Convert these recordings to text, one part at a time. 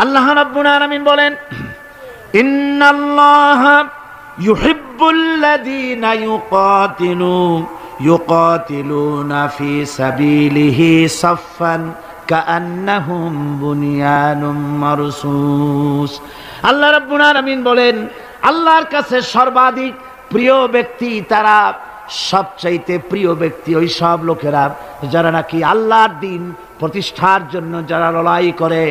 আল্লাহ রাব্বুল আলামিন বলেন, ইন্নাল্লাহা ইউহিব্বুল্লাযীনা ইউকাতিলুনা ফি সাবিলিহি সাফফান কাআন্নাহুম বুনিয়ানুম মারসুস। আল্লাহ রাব্বুল আলামিন বলেন, আল্লাহর কাছে সর্বাধিক প্রিয় ব্যক্তি তারা, সবচাইতে প্রিয় ব্যক্তি ওই সব লোকেরা যারা নাকি আল্লাহর দ্বীন প্রতিষ্ঠার জন্য যারা লড়াই করে,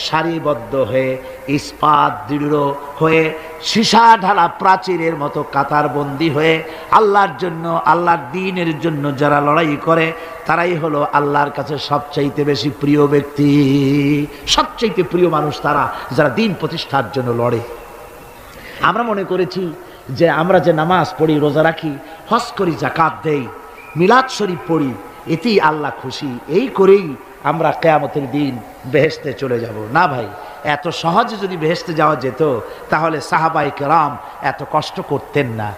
সারিবদ্ধ হয়ে, ইস্পাত দৃঢ় হয়ে, সীসা ঢালা প্রাচীরের মতো কাতারবন্দি হয়ে আল্লাহর জন্য, আল্লাহর দ্বীনের জন্য যারা লড়াই করে, তারাই হলো আল্লাহর কাছে সবচাইতে বেশি প্রিয় ব্যক্তি। সবচাইতে প্রিয় মানুষ তারা যারা দ্বীন প্রতিষ্ঠার জন্য লড়ে। আমরা মনে করেছি যে আমরা যে নামাজ পড়ি, রোজা রাখি, হজ করি, যাকাত দেই, মিলাদ শরীফ পড়ি, এতেই আল্লাহ খুশি, এই করেই আমরা কিয়ামতের দিন বেহেশতে চলে যাব। না ভাই, এত সহজে যদি বেহেশতে যাওয়া যেত তাহলে সাহাবায়ে কেরাম এত কষ্ট করতেন না,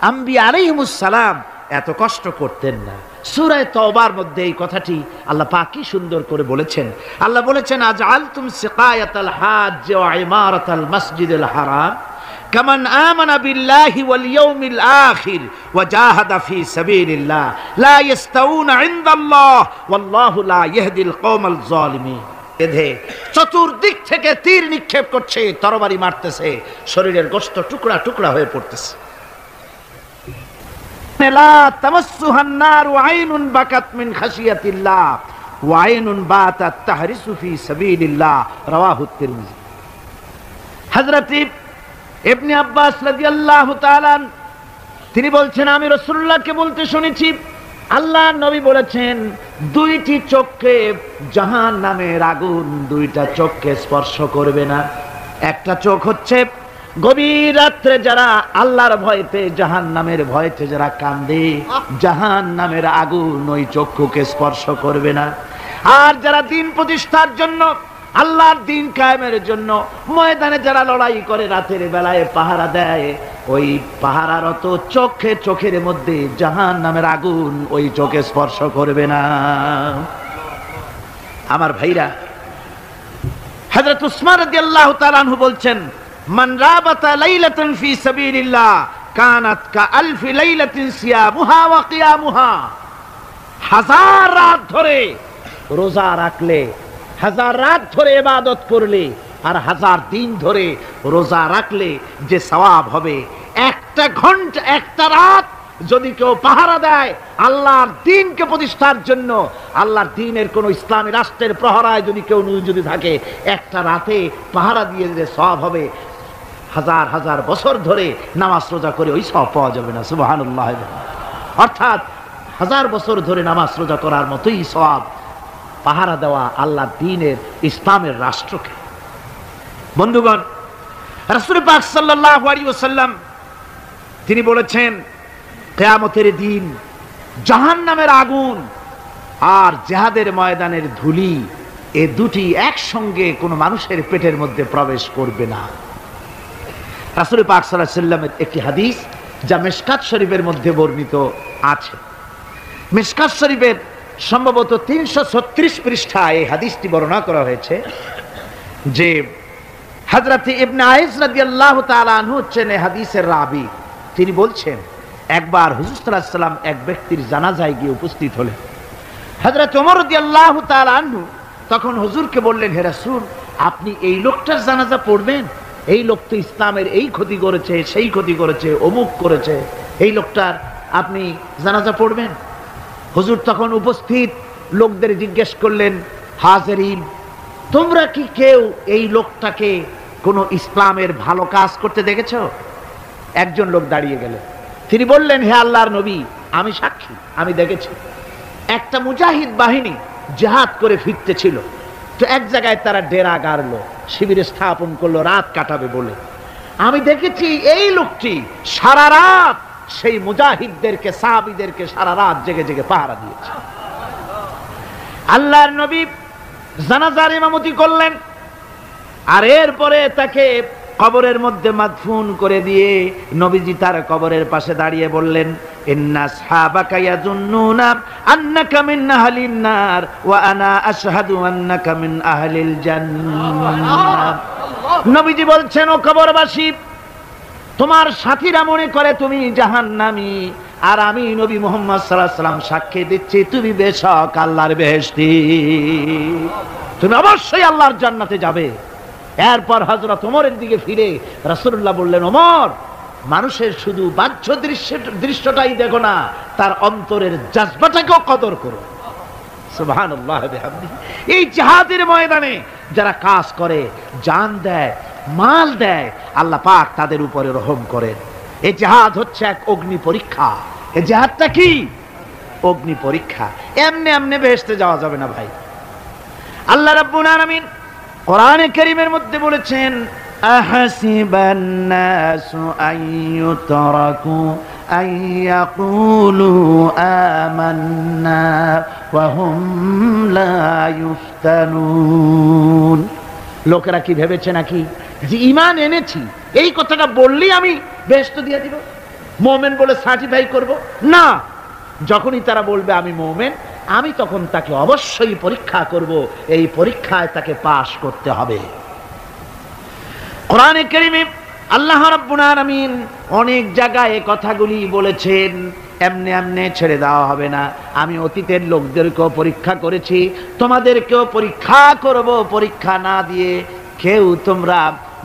আম্বিয়া আলাইহিমুস সালাম এত কষ্ট করতেন না। সূরা তাওবার মধ্যে এই কথাটি আল্লাহ পাক কি সুন্দর করে বলেছেন। আল্লাহ বলেছেন, আজআলতুম সিকায়াতাল হাজ্জ ওয়া ইমারাতাল মাসজিদিল হারাম কামান আমানা বিল্লাহি ওয়াল ইয়াউমিল আখির ওয়া জাহাদা ফি সাবিলিল্লাহ লা ইস্তাউনা ইনদাল্লাহ ওয়াল্লাহু লা ইয়াহদিল কওমাল যালিমিন। এধে চতুর্দিক থেকে তীর নিক্ষেপ করছে, তরবারি মারতেছে, শরীরের গোশত টুকরা টুকরা হয়ে পড়তেছে। লা তামাসসুহান নারু আইনুন বাকাত মিন খাশিয়াতিল্লাহ ওয়া আইনুন বাতাত তাহরিসু ফি সাবিলিল্লাহ, রাওয়াহু তিরমিজি। হযরত ইবনে আব্বাস রাদিয়াল্লাহু তাআলা তিনি বলছেন, আমি রাসূলুল্লাহকে বলতে শুনেছি, আল্লাহ নবী বলেছেন, দুইটি চোখকে জাহান্নামের আগুন দুইটা চোখকে স্পর্শ করবে না। একটা চোখ হচ্ছে গভীর রাত্রে যারা আল্লাহর ভয়তে, জাহান্নামের ভয়তে যারা কান্দে, জাহান্নামের আগুন ওই চক্ষুকে স্পর্শ করবে না। আর যারা দ্বীন প্রতিষ্ঠার জন্য, আল্লাহর দ্বীন কায়েমের জন্য ময়দানে যারা লড়াই করে, রাতের বেলায় পাহারা দেয়, ওই পাহারারত চোখের মধ্যে জাহান্নামের আগুন ওই চোখে স্পর্শ করবে না। আমার ভাইরা, হযরত উসমান রাদিয়াল্লাহু তাআলা আনহু বলছেন, মান রাবাতা লাইলাতান ফি সাবিলিল্লাহ কানাত কাআলফি লাইলাতিন সিয়ামুহা ওয়া কিয়ামুহা। হাজার রাত ধরে রোজা রাখলে, হাজার রাত ধরে ইবাদত করলে, আর হাজার দিন ধরে রোজা রাখলে যে সওয়াব হবে, একটা ঘন্টা, একটা রাত যদি কেউ পাহারা দেয় আল্লাহর দ্বীনকে প্রতিষ্ঠার জন্য, আল্লাহর দ্বীনের কোন ইসলামী রাষ্ট্রের প্রহরায় যদি কেউ যদি থাকে, একটা রাতে পাহারা দিয়ে যে সওয়াব হবে, হাজার হাজার বছর ধরে নামাজ রোজা করে ওই সওয়াব পাওয়া যাবে না। সুবহানাল্লাহ। অর্থাৎ হাজার বছর ধরে নামাজ রোজা করার মতোই সওয়াব পাহারা দেওয়া আল্লাহর দ্বীনের, ইসলামের রাষ্ট্রকে। বন্ধুগণ, রাসূল পাক সাল্লাল্লাহু আলাইহি ওয়াসাল্লাম তিনি বলেছেন, কিয়ামতের দিন জাহান্নামের আগুন আর জিহাদের ময়দানের ধুলি, এ দুটি একসঙ্গে কোনো মানুষের পেটের মধ্যে প্রবেশ করবে না। রাসূল পাক সাল্লাল্লাহু আলাইহি ওয়াসাল্লামের একটি হাদিস যা মিশকাত শরীফের মধ্যে বর্ণিত আছে। মিশকাত শরীফের সম্ভবত 336 পৃষ্ঠায় এই হাদিসটি বর্ণনা করা হয়েছে যে হযরত ইবনে আইস রাদিয়াল্লাহু তাআলা আনহু হচ্ছেন এই হাদিসের রাবী। তিনি বলছেন, একবার হুজুর সাল্লাল্লাহু আলাইহি ওয়াসাল্লাম এক ব্যক্তির জানাজায় গিয়ে উপস্থিত হলেন। হযরত ওমর রাদিয়াল্লাহু তাআলা আনহু তখন হুজুরকে বললেন, হে রাসূল, আপনি এই লোকটার জানাজা পড়বেন? এই লোক তো ইসলামের এই ক্ষতি করেছে, সেই ক্ষতি করেছে, অমুক করেছে, এই লোকটার আপনি জানাজা পড়বেন? হুজুর তখন উপস্থিত লোকদের জিজ্ঞেস করলেন, হাজিরিন, তোমরা কি কেউ এই লোকটাকে কোনো ইসলামের ভালো কাজ করতে দেখেছো? একজন লোক দাঁড়িয়ে গেলেন, তিনি বললেন, হে আল্লাহর নবী, আমি সাক্ষী, আমি দেখেছি। একটা মুজাহিদ বাহিনী জিহাদ করে ফিরতেছিল, তো এক জায়গায় তারা ডেরা গাড়লো, শিবিরে স্থাপন করলো রাত কাটাবে বলে। আমি দেখেছি এই লোকটি সারা রাত সেই মুজাহিদদেরকে, সাহাবীদেরকে সারা রাত জেগে জেগে পাহারা দিয়েছে। আল্লাহর নবী জানাজার ইমামতি করলেন, আর এরপরে তাকে কবরের মধ্যে মাদফুন করে দিয়ে নবীজি তার কবরের পাশে দাঁড়িয়ে বললেন, ইন্না আসহাবাকা ইয়াযুন্নুনা আন্নাকা মিন আহলিন নার ওয়া আনা আশহাদু আন্নাকা মিন আহলিল জান্নাহ। নবীজি বলছেন, ও কবরবাসী, তোমার সাথীরা মনে করে তুমি জাহান্নামী, আর আমি নবী মুহাম্মদ সাল্লাল্লাহু আলাইহি ওয়াসাল্লাম সাক্ষী দিচ্ছি তুমি বেশক আল্লাহর বেহেশতি, তুমি অবশ্যই আল্লাহর জান্নাতে যাবে। এরপর হযরত ওমরের দিকে ফিরে রাসূলুল্লাহ বললেন, ওমর, মানুষের শুধু বাহ্য দৃশ্যটাই দেখো না, তার অন্তরের জজবাটাকেও কদর করো। সুবহানাল্লাহ বিহামদিহি। এই জিহাদের ময়দানে যারা কাজ করে, জান দেয়, মাল দেয়, আল্লাহ পাক তাদের উপরে রহম করেন। এই জিহাদ হচ্ছে এক অগ্নি পরীক্ষা। এই জিহাদটা কি? অগ্নি পরীক্ষা। এমনি এমনি বেহেশতে যাওয়া যাবে না ভাই। আল্লাহ রাব্বুল আলামিন কোরআনে কারীমের মধ্যে বলেছেন, আহাসিবান নাসু আইয়ুতরাকু আইয়াকুলু আমান্না ওয়া হুম লা ইফতানুন। লোকেরা কি ভেবেছে নাকি যে ঈমান এনেছি এই কথাটা বললেই আমি বেহেশত দিয়ে দিব, মুমিন বলে সার্টিফাই করব? না, যখনই তারা বলবে আমি মুমিন, আমি তখন তাকে অবশ্যই পরীক্ষা করব। এই পরীক্ষায় তাকে পাশ করতে হবে। কোরআনে কারীমে আল্লাহ রাব্বুল আলামিন অনেক জায়গায় এই কথাগুলি বলেছেন। এমনি এমনি ছেড়ে দেওয়া হবে না। আমি অতীতের লোকদেরকেও পরীক্ষা করেছি, তোমাদেরকেও পরীক্ষা করব। পরীক্ষা না দিয়ে কেউ তোমরা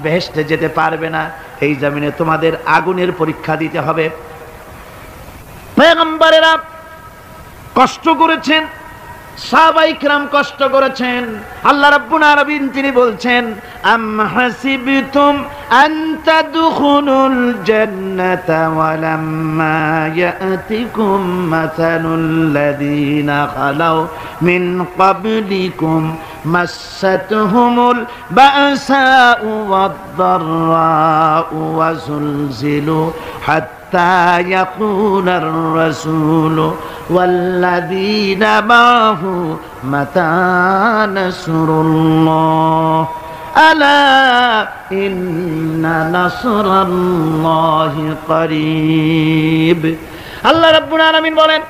বেহেশতে যেতে পারবে না। এই জমিনে তোমাদের আগুনের পরীক্ষা দিতে হবে। পয়গম্বরেরা কষ্ট করেছেন, সাহাবায়ে কিরাম কষ্ট করেছেন। আল্লাহ রাব্বুল আলামিন তিনি বলছেন, আম হাসিবতুম আন তাদখুলুল জান্নাতা ওয়া লাম্মা ইয়াতিকুম মাসালুল লাযীনা খালাউ মিন ক্বাবলিকুম মাসাতহুমুল বাসাউ ওয়াদ-দাররাউ ওয়া যুলজিলু হাত্তা ইয়াকুলার রাসূলু والذين معه متى نصر الله ألا إن نصر الله قريب। আল্লাহ রাব্বুল আলামিন বলেন,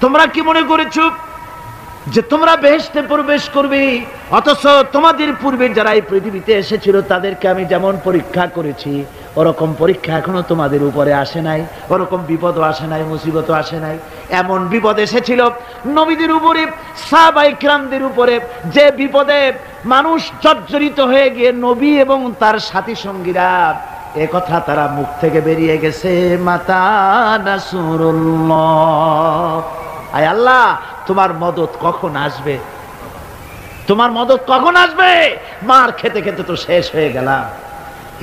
তোমরা কি মনে করেছো যে তোমরা বেহেশতে প্রবেশ করবে, অথচ তোমাদের পূর্বে যারা এই পৃথিবীতে এসেছিল তাদেরকে আমি যেমন পরীক্ষা করেছি ওরকম পরীক্ষা এখনো তোমাদের উপরে আসে নাই, ওরকম বিপদও আসে নাই, মুসিবতও আসে নাই। এমন বিপদ এসেছিল নবীদের উপরে, সাহাবায়ে কিরামদের উপরে, যে বিপদে মানুষ জর্জরিত হয়ে গিয়ে নবী এবং তার সাথী সঙ্গীরা এ কথা তারা মুখ থেকে বেরিয়ে গেছে, মাতা নাসরুল্লাহ, আয় আল্লাহ তোমার মদত কখন আসবে, তোমার মদত কখন আসবে? মার খেতে খেতে তো শেষ হয়ে গেলাম।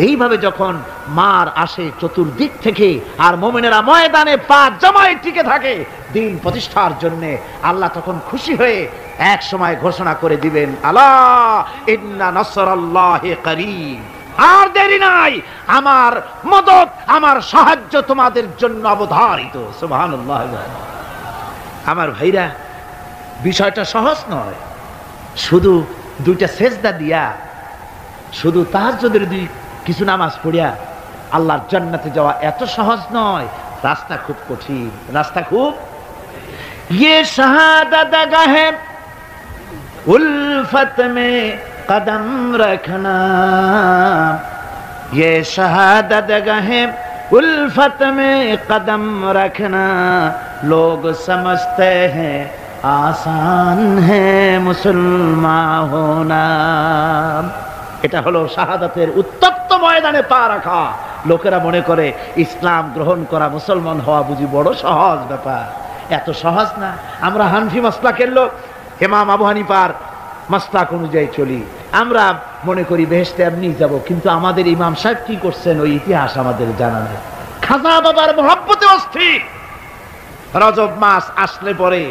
এইভাবে যখন মার আসে চতুর্দিক থেকে, আর মুমিনেরা ময়দানে পা জমায়ে টিকে থাকে দিন প্রতিষ্ঠার জন্য, আল্লাহ তখন খুশি হয়ে এক সময় ঘোষণা করে দিবেন, আলা ইন্না নাসরাল্লাহি করিব, আর দেরি নাই, আমার মদত, আমার সাহায্য তোমাদের জন্য অবধারিত। সুবহানাল্লাহ। আমার ভাইরা, বিষয়টা সহজ নয়। শুধু দুইটা সেজদা দিয়া, শুধু তাহাজ্জুদের কিছু নামাজ পড়িয়া আল্লাহর জান্নাতে যাওয়া এত সহজ নয়। রাস্তা খুব কঠিন, রাস্তা খুব। ये शहादत गाहे उल्फत में कदम रखना, ये शहादत गाहे उल्फत में कदम रखना, लोग समझते हैं आसान है मुसलमान होना। এটা হলো শাহাদাতের উত্তপ্ত ময়দানে পা রাখা। লোকেরা মনে করে ইসলাম গ্রহণ করা, মুসলমান হওয়া বুঝি বড় সহজ ব্যাপার। এত সহজ না। আমরা হানফি মাসলাকের লোক, ইমাম আবু হানিফার মাসলাক অনুযায়ী চলি। আমরা মনে করি বেহেশতে এমনি যাব, কিন্তু আমাদের ইমাম সাহেব কি করছেন ওই ইতিহাস আমাদের জানা নেই। খাজা বাবার মহব্বতে অস্থির। রজব মাস আসলে পরে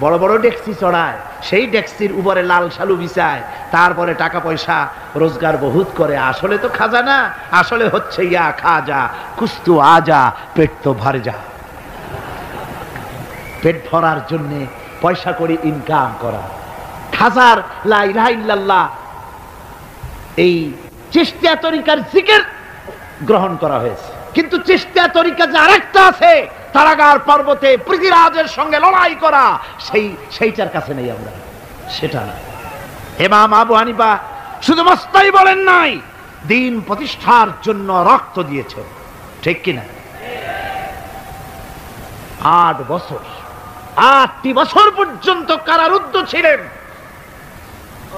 বড় বড় ডেক্সি চড়ায়, সেই ডেক্সির উপরে লাল শালু বিছায়, তারপরে টাকা পয়সা রোজগার বহুত করে। আসলে তো খাজা না, আসলে হচ্ছে ইয়া খাজা কুস্তু আজা, পেট তো ভর যা। পেট ভরার জন্য পয়সা করে ইনকাম করা। খাজার লা ইলাহা ইল্লাল্লাহ, এই চিশতিয়া তরিকার জিকির গ্রহণ করা হয়েছে, কিন্তু চিশতিয়া তরিকা যে আরেকটা আছে, তারাগার পর্বতে পৃথিবীরাজের সঙ্গে লড়াই করা, সেইটার কাছে নেই আমরা, সেটা না। ইমাম আবু হানিফা শুধু মস্তাই বলেন নাই, দিন প্রতিষ্ঠার জন্য রক্ত দিয়েছে, ঠিক কিনা? 8 বছর, 8টি বছর পর্যন্ত কারারুদ্ধ ছিলেন।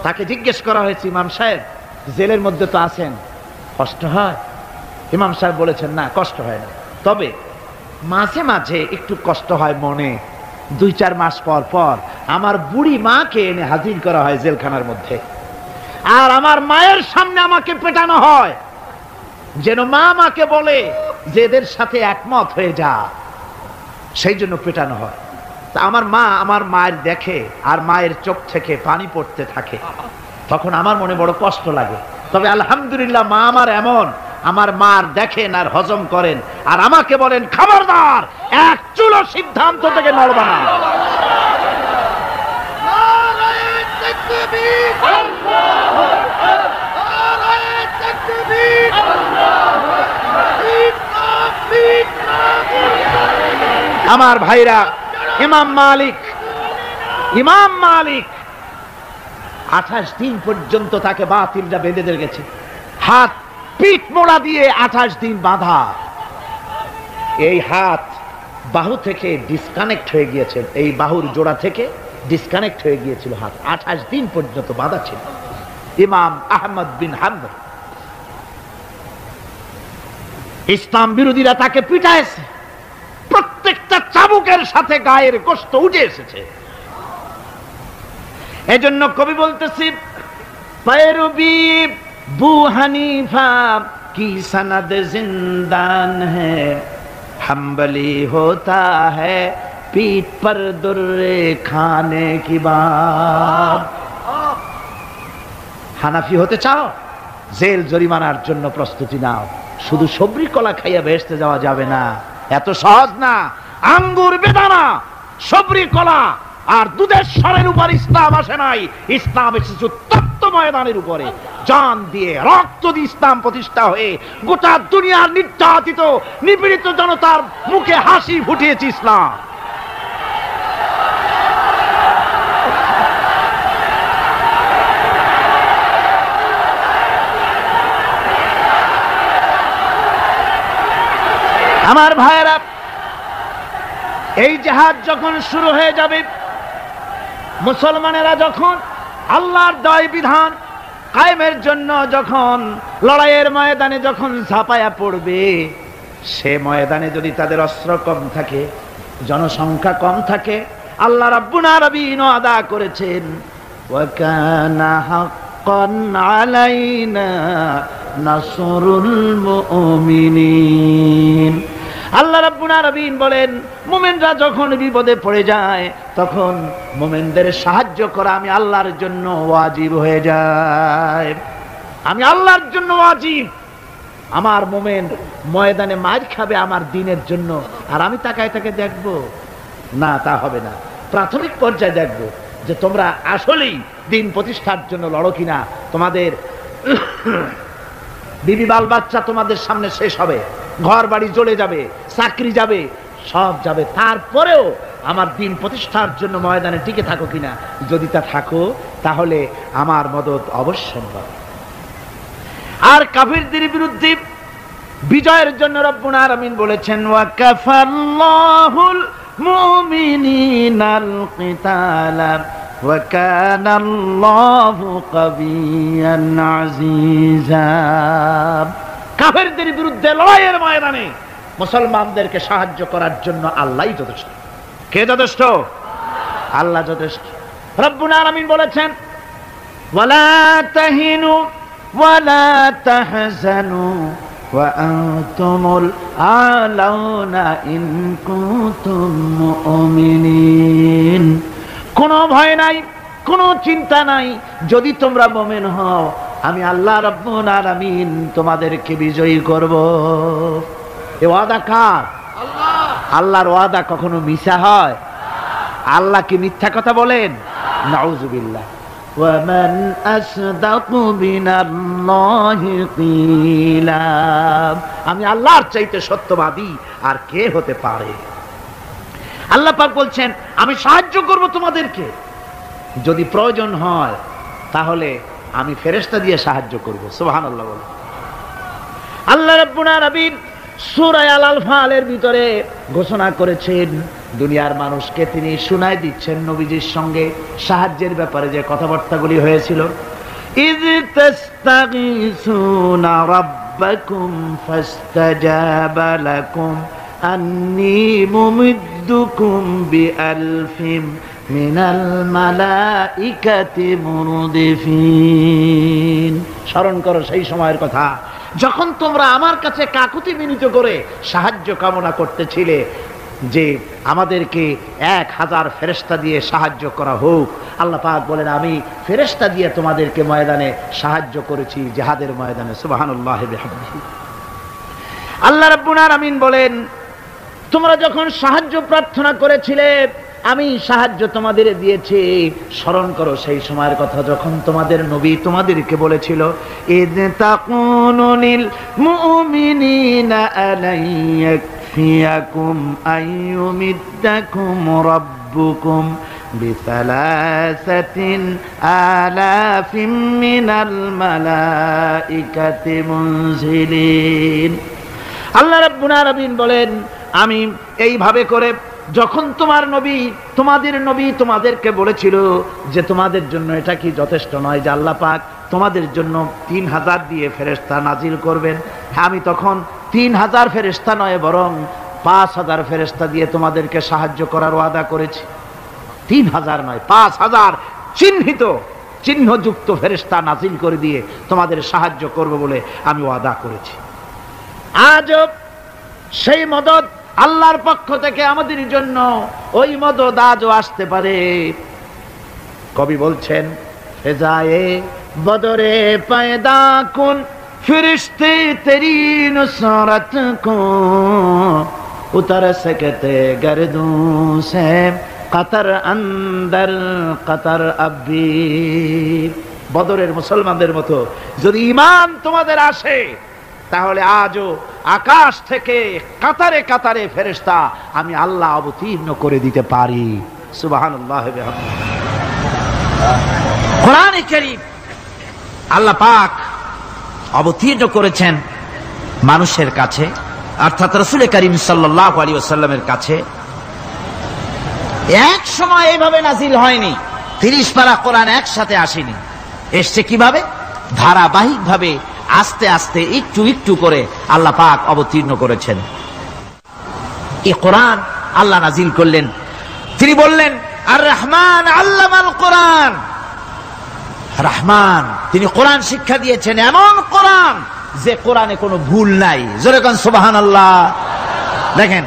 তাকে জিজ্ঞেস করা হয়েছে, ইমাম সাহেব জেলের মধ্যে তো আছেন, কষ্ট হয়? ইমাম সাহেব বলেছেন, না কষ্ট হয় না, তবে মাঝে মাঝে একটু কষ্ট হয় মনে। 2-4 মাস পর পর আমার বুড়ি মাকে এনে হাজির করা হয় জেলখানার মধ্যে, আর আমার মায়ের সামনে আমাকে পেটানো হয়, যেন মা মাকে বলে যে এদের সাথে একমত হয়ে যা, সেই জন্য পেটানো হয়। তা আমার মা আমার মায়ের দেখে, আর মায়ের চোখ থেকে পানি পড়তে থাকে, তখন আমার মনে বড় কষ্ট লাগে। তবে আলহামদুলিল্লাহ মা আমার এমন, আমার মার দেখেন আর হজম করেন, আর আমাকে বলেন খবরদার এক চুলো সিদ্ধান্ত থেকে নড়বা না। আমার ভাইরা, ইমাম মালিক 28 দিন পর্যন্ত তাকে বাতিলটা বেঁধে দিয়ে গেছে, হাত পিঠ মোড়া দিয়ে 28 দিন বাঁধা। এই হাত বাহু থেকে ডিসকানেক্ট হয়ে গিয়েছে, এই বাহুর জোড়া থেকে ডিসকানেক্ট হয়ে গিয়েছিল হাত, 28 দিন পর্যন্ত বাঁধা ছিল। ইমাম আহমদ বিন হাম্বল, ইসলাম বিরোধীরা তাকে পিটাইছে, প্রত্যেকটা চাবুকের সাথে গায়ের গোশত উঠে এসেছে। এজন্য কবি বলতেছি, पैरवी बू हनीफा की सनद जिंदान है, हम्बली होता है पीठ पर दुर्रे खाने की बात। হানাফি হতে চাও, জেল জরিমানার জন্য প্রস্তুতি নাও। শুধু সবরি কলা খাইয়া বেহেশতে যাওয়া যাবে না, এত সহজ না। আঙ্গুর বেদানা, সবরি কলা আর দুধের স্বরের উপর ইসলাম আসে নাই, ইসলাম এসেছে তত্ত্ব ময়দানের উপরে। জান দিয়ে রক্ত দিয়ে ইসলাম প্রতিষ্ঠা হয়ে গোটা দুনিয়ার নির্যাতিত নিপীড়িত জনতার মুখে হাসি ফুটিয়েছে ইসলাম। আমার ভাইয়েরা, এই জিহাদ যখন শুরু হয়ে যাবে, মুসলমানেরা যখন আল্লাহর দয় বিধান কায়েমের জন্য যখন লড়াইয়ের ময়দানে যখন ঝাঁপায়া পড়বে, সে ময়দানে যদি তাদের অস্ত্র কম থাকে, জনসংখ্যা কম থাকে, আল্লাহ রাব্বুল আলামিন ওয়াদা করেছেন, ওয়া কানা হাক্কান আলাইনা নাসরুল মুমিনিন। আল্লাহ রাব্বুল আলামিন বলেন, মুমিনরা যখন বিপদে পড়ে যায়, তখন মুমিনদের সাহায্য করা আমি আল্লাহর জন্য ওয়াজিব হয়ে যায়। আমি আল্লাহর জন্য ওয়াজিব। আমার মুমিন ময়দানে মার খাবে আমার দ্বীনের জন্য, আর আমি তাকায় তাকে দেখব না, তা হবে না। প্রাথমিক পর্যায়ে দেখব যে তোমরা আসলেই দ্বীন প্রতিষ্ঠার জন্য লড়ো কিনা। তোমাদের বিবি বাল বাচ্চা তোমাদের সামনে শেষ হবে, ঘর বাড়ি জ্বলে যাবে, চাকরি যাবে, সব যাবে, তারপরেও আমার দ্বীন প্রতিষ্ঠার জন্য ময়দানে টিকে থাকো কিনা। যদি তা থাকো, তাহলে আমার মদদ অবশ্যম্ভব। আর কাফিরদের বিরুদ্ধে বিজয়ের জন্য রব্বুল আলামিন বলেছেন, ওয়া কাফাল্লাহুল মুমিনিনাল কিতালা ওয়া কানাল্লাহু কাবিয়ান আজিজা। কাফেরদের বিরুদ্ধে লড়াইয়ের ময়দানে মুসলমানদেরকে সাহায্য করার জন্য আল্লাহই যথেষ্ট। কে যথেষ্ট? আল্লাহ যথেষ্ট। রব্বুল আলামিন বলেছেন, ওয়ালা তাহিনু ওয়ালা তাহজানু ওয়া আনতুমুল আলাউনা ইন কুনতুম মুমিনিন। কোনো ভয় নাই, কোনো চিন্তা নাই, যদি তোমরা মুমিন হও, আমি আল্লাহ রাব্বুল আলামিন তোমাদেরকে বিজয়ী করব। এ ওয়াদা কার? আল্লাহ। আল্লাহর ওয়াদা কখনো মিথ্যা হয়? আল্লাহ কি মিথ্যা কথা বলেন? নাউজুবিল্লাহ। ومن أصدق من الله قيلا আমি আল্লাহর চাইতে সত্যবাদী আর কে হতে পারে। আল্লাহ পাক বলছেন আমি সাহায্য করব তোমাদেরকে, যদি প্রয়োজন হয় তাহলে আমি ফেরেশতা দিয়ে সাহায্য করব। সুবহানাল্লাহ বলে আল্লাহ রাব্বুল আলামিন সূরা আল-আনফাল এর ভিতরে ঘোষণা করেছেন দুনিয়ার মানুষকে তিনি শোনায় দিচ্ছেন নবীজির সঙ্গে সাহায্যের ব্যাপারে যে কথাবার্তাগুলি হয়েছিল। ইয তাস্তাগীসুনা রাব্বাকুম ফাস্তাজাবা লাকুম আন্নী মুমিদ্দুকুম বিআলফিম মিনাল মালাইকাতি মুরদিফিন। স্মরণ করো সেই সময়ের কথা যখন তোমরা আমার কাছে কাকুতি বিনীত করে সাহায্য কামনা করতেছিলে যে আমাদেরকে 1000 ফেরেশতা দিয়ে সাহায্য করা হোক। আল্লাহ পাক বলেন আমি ফেরেশতা দিয়ে তোমাদেরকে ময়দানে সাহায্য করেছি, জিহাদের ময়দানে। সুবহানাল্লাহি বিহামদিহি। আল্লাহ রাব্বুল আলামিন বলেন তোমরা যখন সাহায্য প্রার্থনা করেছিলে আমি সাহায্য তোমাদের দিয়েছি। স্মরণ করো সেই সময়ের কথা যখন তোমাদের নবী তোমাদেরকে বলেছিল ইয তাকুনু লিল মুমিনিনা আলাইয়াকফিয়াকুম আইয়ুমিদ্দাকুম রাব্বুকুম বিসালাসাতিন আলাফিম মিনাল মালাইকাতি মুনজিলিন। আল্লাহ রাব্বুল আলামিন বলেন আমি এইভাবে করে যখন তোমাদের নবী তোমাদেরকে বলেছিল যে তোমাদের জন্য এটা কি যথেষ্ট নয় যে আল্লাহ পাক তোমাদের জন্য 3000 দিয়ে ফেরেশতা নাজিল করবেন, আমি তখন 3000 ফেরেশতা নয় বরং 5000 ফেরেশতা দিয়ে তোমাদেরকে সাহায্য করার ওয়াদা করেছি। 3000 নয় 5000 চিহ্নযুক্ত ফেরেশতা নাজিল করে দিয়ে তোমাদের সাহায্য করব বলে আমি ওয়াদা করেছি। আজও সেই মদদ আল্লাহর পক্ষ থেকে আমাদের জন্য ওই মদদ আজও আসতে পারে। কবি বলছেন ফেজায়ে বদরে পয়দা কুন ফিরিস্তে তেরি নুসরত কো উতর सकते गर्दों से कतर अंदर कतर अभी। বদরের মুসলমানদের মতো যদি ঈমান তোমাদের আসে তাহলে আজও আকাশ থেকে কাতারে কাতারে ফেরেশতা আমি আল্লাহ অবতীর্ণ করে দিতে পারি। সুবহানাল্লাহ ওয়া বিহামদিহি। কোরআনে কারীম আল্লাহ পাক অবতীর্ণ করেছেন মানুষের কাছে অর্থাৎ রাসূল করিম সাল্লাল্লাহু আলাইহি ওয়াসাল্লামের কাছে। এক সময় এইভাবে নাজিল হয়নি, 30 পারা কোরআন একসাথে আসেনি। এসছে কিভাবে? ধারাবাহিকভাবে আস্তে আস্তে একটু একটু করে আল্লাহ পাক অবতীর্ণ করেছেন। এই কোরআন আল্লাহ নাজিল করলেন, তিনি বললেন আর রহমান আল্লামাল কোরআন। রহমান তিনি কোরআন শিক্ষা দিয়েছেন, এমন কোরআন যে কোরআনে কোনো ভুল নাই। জোরে কোন সুবহানাল্লাহ। দেখেন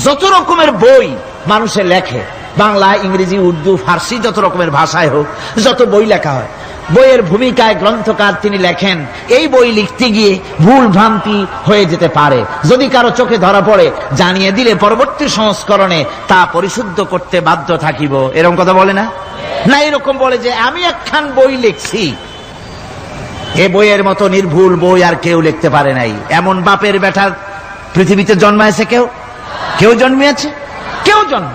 যত রকমের বই মানুষে লেখে, বাংলা ইংরেজি উর্দু ফার্সি যত রকমের ভাষায় হোক যত বই লেখা হয়, বইয়ের ভূমিকায় গ্রন্থকার তিনি লেখেন এই বই লিখতে গিয়ে ভুল ভ্রান্তি হয়ে যেতে পারে, যদি কারো চোখে ধরা পড়ে জানিয়ে দিলে পরবর্তী সংস্করণে তা পরিশুদ্ধ করতে বাধ্য থাকিব। এরকম কথা বলে না? না, এরকম বলে যে আমি একখান বই লিখছি, এ বইয়ের মতো নির্ভুল বই আর কেউ লিখতে পারে নাই। এমন বাপের বেটা পৃথিবীতে জন্মাইছে? কেউ জন্মিয়েছে? কেউ জন্ম।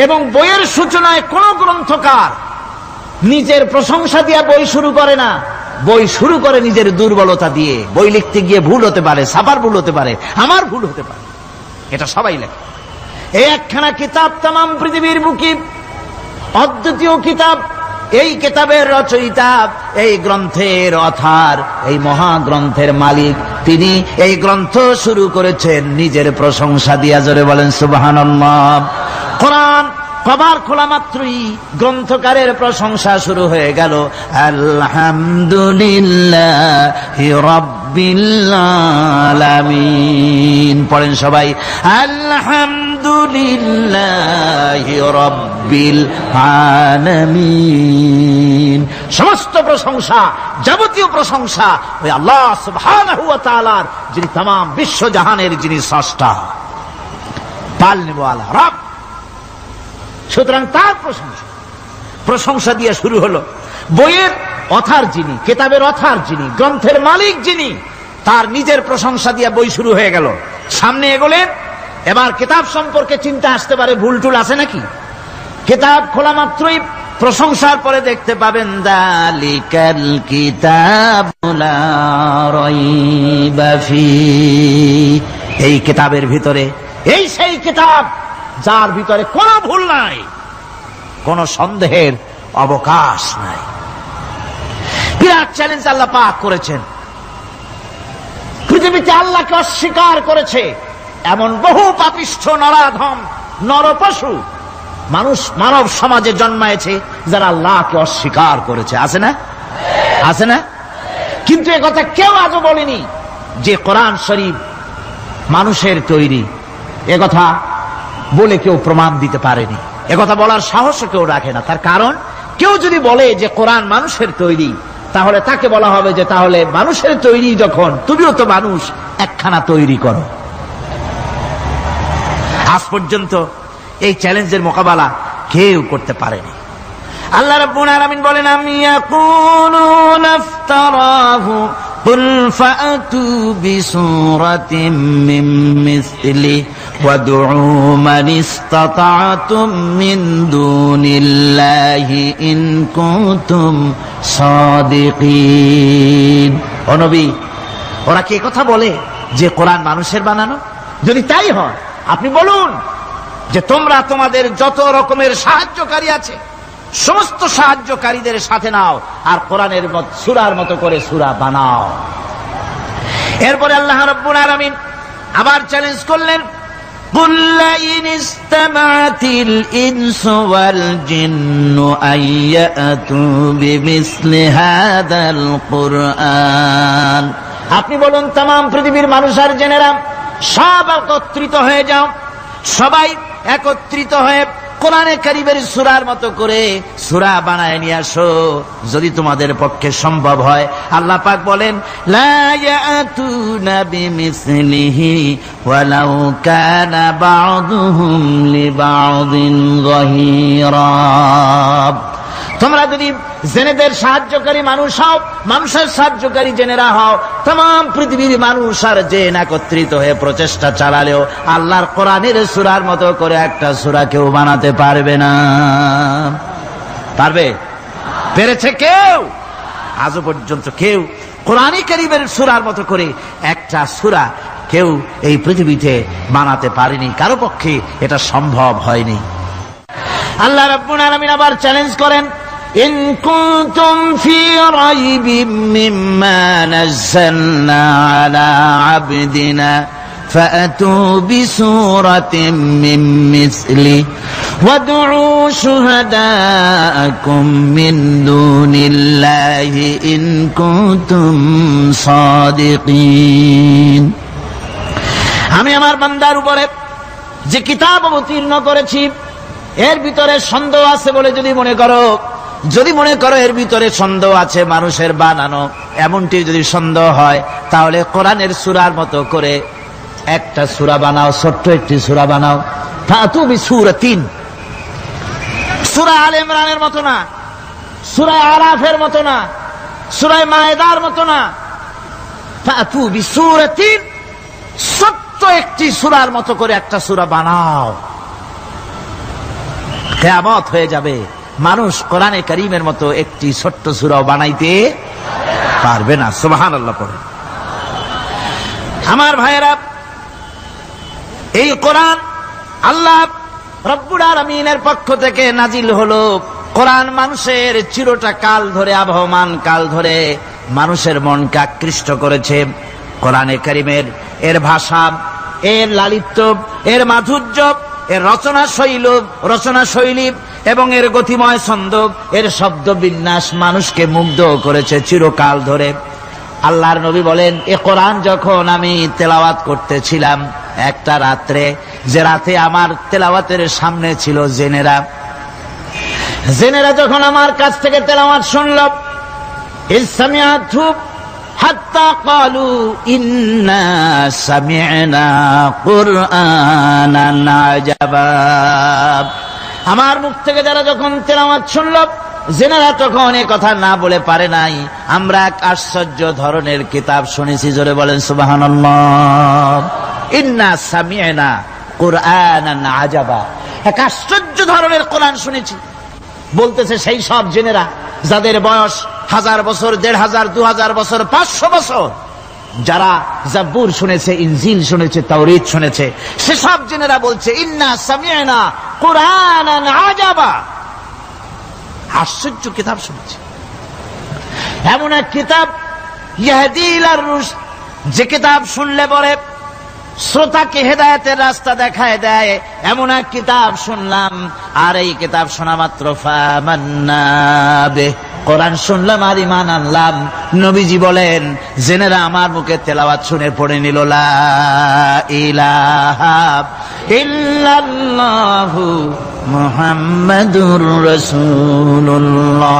এবং বইয়ের সূচনায় কোন গ্রন্থকার নিজের প্রশংসা দিয়ে বই শুরু করে না, বই শুরু করে নিজের দুর্বলতা দিয়ে। বই লিখতে গিয়ে ভুল হতে পারে, ছাপার ভুল হতে পারে, আমার ভুল হতে পারে, এটা সবাই লেখে। এই একখানা কিতাব তামাম পৃথিবীর বুকে অদ্বিতীয় কিতাব। এই কিতাবের রচয়িতা, এই গ্রন্থের অথার, এই মহাগ্রন্থের মালিক, তিনি এই গ্রন্থ শুরু করেছেন নিজের প্রশংসা দিয়া। জোরে বলেন সুবহানাল্লাহ। কোরআন কভার খোলা মাত্রই গ্রন্থকারের প্রশংসা শুরু হয়ে গেল। আলহামদুলিল্লাহি রাব্বিল আলামিন। পড়েন সবাই আলহামদুলিল্লাহি রাব্বিল আলামিন। সমস্ত প্রশংসা, যাবতীয় প্রশংসা ওই আল্লাহ সুবহানাহু ওয়া তাআলার, যিনি तमाम বিশ্ব জাহানের যিনি স্রষ্টা, পালনেওয়ালা রব। সুতরাং তার প্রশংসা। প্রশংসা দিয়ে শুরু হলো। বইয়ের অথার যিনি, কিতাবের অথার যিনি, গ্রন্থের মালিক যিনি, তার নিজের প্রশংসা দিয়ে বই শুরু হয়ে গেল। সামনে এগোলেন, এবার কিতাব সম্পর্কে চিন্তা আসতে পারে, ভুল টুল আছে নাকি? কিতাব খোলা মাত্রই প্রশংসার পরে দেখতে পাবেন যালিকাল কিতাবু লা রাইবা ফীহি, এই কিতাবের ভিতরে, এই সেই কিতাব যার ভিতরে কোনো ভুল নাই, কোনো সন্দেহের অবকাশ নাই। বিরাট চ্যালেঞ্জ আল্লাহ পাক করেছেন। পৃথিবীতে আল্লাহকে অস্বীকার করেছে এমন বহু পাপিষ্ঠ নরাধম নরপশু মানুষ মানব সমাজে জন্মায়েছে যারা আল্লাহকে অস্বীকার করেছে, আছে না? আছে না? কিন্তু একথা কেউ আজও বলেনি যে কোরআন শরীফ মানুষের তৈরি। একথা বলে কেউ প্রমাণ দিতে পারেনি, একথা বলার সাহসও কেউ রাখে না। তার কারণ, কেউ যদি বলে যে কোরআন মানুষের তৈরি, তাহলে তাকে বলা হবে যে তাহলে মানুষের তৈরি যখন, তুমিও তো মানুষ, একখানা তৈরি করো। আজ পর্যন্ত এই চ্যালেঞ্জের মোকাবেলা কেউ করতে পারেনি। আল্লাহ রাব্বুল আলামিন বলেন, আমি ইয়াকুলুনা ইফতারাহু কুল ফাতু বিসূরাতিন মিন মিসলি ওয়াদউ মান ইসতাতা'তুম মিন দুনিল্লাহি ইন কুনতুম সাদিকিন। ও নবী, ওরা কি কথা বলে যে কোরআন মানুষের বানানো? যদি তাই হয়, আপনি বলুন যে তোমরা তোমাদের যত রকমের সাহায্যকারী আছে সমস্ত সাহায্যকারীদের সাথে নাও আর কোরআনের সূরার মতো করে সূরা বানাও। এরপরে আল্লাহ রাব্বুল আলামিন আবার চ্যালেঞ্জ করলেন, কুল ইন ইসতামা'তিল ইনসু ওয়াল জিন্নু আইয়াতু বিমিসলি হাদাল কুরআন। আপনি বলুন, तमाम পৃথিবীর মানুষ আর জেনেরা সব একত্রিত হয়ে যাও, সবাই একত্রিত হয়ে কোরআনে কারীমের সূরার মতো করে সূরা বানায় নিয়ে আসো যদি তোমাদের পক্ষে সম্ভব হয়। আল্লাহ পাক বলেন, লা ইয়াতুনা বিমিসলিহি ওয়ালাউ কানা বা'দুহুম লিবা'দিন যাহিরা। তোমরা যদি জেনেদের সাহায্যকারী মানুষ হও, মানুষের সাহায্যকারী জেনেরা হও, तमाम পৃথিবীর মানুষ আর জেন একত্রিত হয়ে প্রচেষ্টা চালালেও আল্লাহর কোরআনের সূরার মতো করে একটা সূরা কেউ বানাতে পারবে না। পারবে? পেরেছে কেউ? আজও পর্যন্ত কেউ কোরআনে কারীমের সূরার মতো করে একটা সূরা কেউ এই পৃথিবীতে বানাতে পারেনি, কারো পক্ষে এটা সম্ভব হয়নি। আল্লাহ রাব্বুল আলামিন আবার চ্যালেঞ্জ করেন, ইন কুনতুম ফি রাইবিম মিম্মা নাযালনা আলা আবদিনা ফাআতু বিসূরাতিন মিন মিসলি ওয়াদউ শুহাদাআকুম মিন দুনিল্লাহি ইন কুনতুম সাদিকিন। আমি আমার বান্দার উপরে যে কিতাব অবতীর্ণ করেছি এর ভিতরে সন্দেহ আছে বলে যদি মনে করো এর ভিতরে সন্দেহ আছে মানুষের বানানো, এমনটি যদি সন্দেহ হয়, তাহলে কোরআনের সূরার মতো করে একটা সূরা বানাও, ছোট্ট একটি সূরা বানাও। ফাতু বিসূরাতিন, সূরা আলে ইমরানের মতো না, সূরা আরাফের মতো না, সূরা মায়েদার মতো না। ফাতু বিসূরাতিন, ছোট্ট একটি সূরার মতো করে একটা সূরা বানাও। কিয়ামত হয়ে যাবে, মানুষ কোরআনে কারীমের মতো একটি ছোট্ট সূরাও বানাইতে পারবে না। সুবহানাল্লাহ পড়ে। আমার ভাইয়েরা, এই কোরআন আল্লাহ রব্বুল আলামিনের পক্ষ থেকে নাজিল হলো। কোরআন মানুষের চিরটা কাল ধরে, আবহমান কাল ধরে মানুষের মনকে আকৃষ্ট করেছে। কোরআনে কারীমের এর ভাষা, এর লালিত্য, এর মাধুর্য, এর রচনা শৈলী এবং এর গতিময় ছন্দ, এর শব্দ বিন্যাস মানুষকে মুগ্ধ করেছে চিরকাল ধরে। আল্লাহর নবী বলেন, এ কোরআন যখন আমি তেলাওয়াত করতেছিলাম একটা রাত্রে, যে রাতে আমার তেলাওয়াতের সামনে ছিল জেনেরা যখন আমার কাছ থেকে তেলাওয়াত শুনল, ইসসামিআতু হাত্তা ক্বালু ইন্না সামি'না কুরআনান আজাবা। আমার মুখ থেকে যারা যখন তেলাওয়াত শুনল, জেনারা তখন এ কথা না বলে পারে নাই, আমরা এক আশ্চর্য ধরনের কিতাব শুনেছি। জোরে বলেন সুবহানাল্লাহ। ইন্না সামি'না কুরআনান আজাবা, এক আশ্চর্য ধরনের কোরআন শুনেছি। বলতেছে সেই সব জেনেরা যাদের বয়স 1000 বছর, 1500, 2000 বছর, 500 বছর, যারা জাবুর শুনেছে, ইনজিল শুনেছে, তাওরীত শুনেছে, সেসব জেনেরা বলছে ইন্না সামি'না কুরআনান আজাবা, আশ্চর্য কিতাব শুনেছি। এমন এক কিতাব ইয়াহদি ইলার রুশদ, যে কিতাব শুনলে পরে শ্রোতাকে হেদায়েতের রাস্তা দেখায় দেয়, এমন এক কিতাব শুনলাম। আর এই কিতাব শোনা মাত্র ফামান্না বিহি, কোরআন শুনলাম আর ঈমান আনলাম। নবীজি বলেন, জেনেরা আমার মুখে তেলাওয়াত শুনে পড়ে নিল লা ইলাহা ইল্লাল্লাহু মুহাম্মাদুর রাসূলুল্লাহ।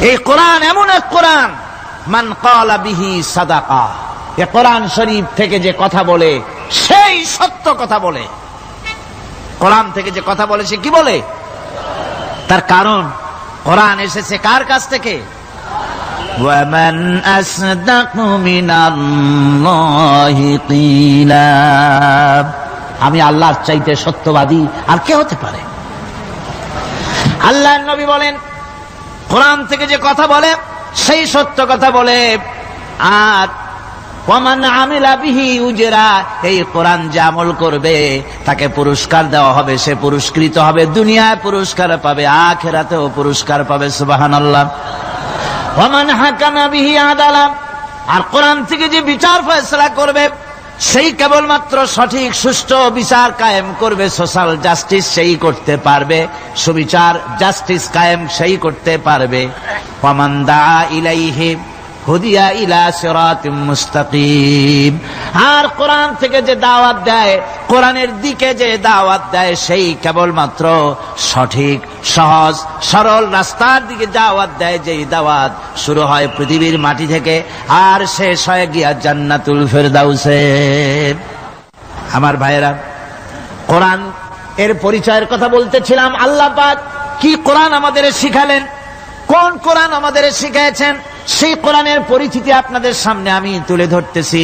এই কোরআন এমন এক কোরআন, মান ক্বালা বিহি সাদাকা, এই কোরআন শরীফ থেকে যে কথা বলে সেই সত্য কথা বলে। কোরআন থেকে যে কথা বলে সে কি বলে? তার কারণ কোরআন এসেছে কার কাছ থেকে? ওয়ামান আসদাকু মিনাল্লাহি কিলা, আমি আল্লাহর চাইতে সত্যবাদী আর কে হতে পারে? আল্লাহর নবী বলেন, কোরআন থেকে যে কথা বলে সেই সত্য কথা বলে। আর ওয়ামান আমিলা বিহি উজরা, এই কোরআন যে আমল করবে তাকে পুরস্কার দেওয়া হবে, সে পুরস্কৃত হবে, দুনিয়ায় পুরস্কার পাবে, আখিরাতেও পুরস্কার পাবে। সুবহানাল্লাহ। ওয়ামান হাকামা বিহি আদালা, আর কোরআন থেকে যে বিচার ফয়সালা করবে সেই কেবলমাত্র সঠিক সুষ্ঠু বিচার কায়েম করবে, সোশ্যাল জাস্টিস সেই করতে পারবে, সুবিচার জাস্টিস কায়েম সেই করতে পারবে। ওয়ামান দাআ ইলাইহি হুদিয়া ইলা সিরাতিম মুস্তাকিম, আর কোরআন থেকে যে দাওয়াত দেয়, কোরআনের দিকে যে দাওয়াত দেয় সেই কেবলমাত্র সঠিক সহজ সরল রাস্তার দিকে দাওয়াত দেয়, যেই দাওয়াত শুরু হয় পৃথিবীর মাটি থেকে আর শেষ হয় গিয়া জান্নাতুল ফেরদাউসে। আমার ভাইয়েরা, কোরআন এর পরিচয়ের কথা বলতেছিলাম। আল্লাহ পাক কি কোরআন আমাদের শিখালেন, কোন কোরআন আমাদের শিখিয়েছেন, সেই কোরআনের পরিচিতি আপনাদের সামনে আমি তুলে ধরতেছি।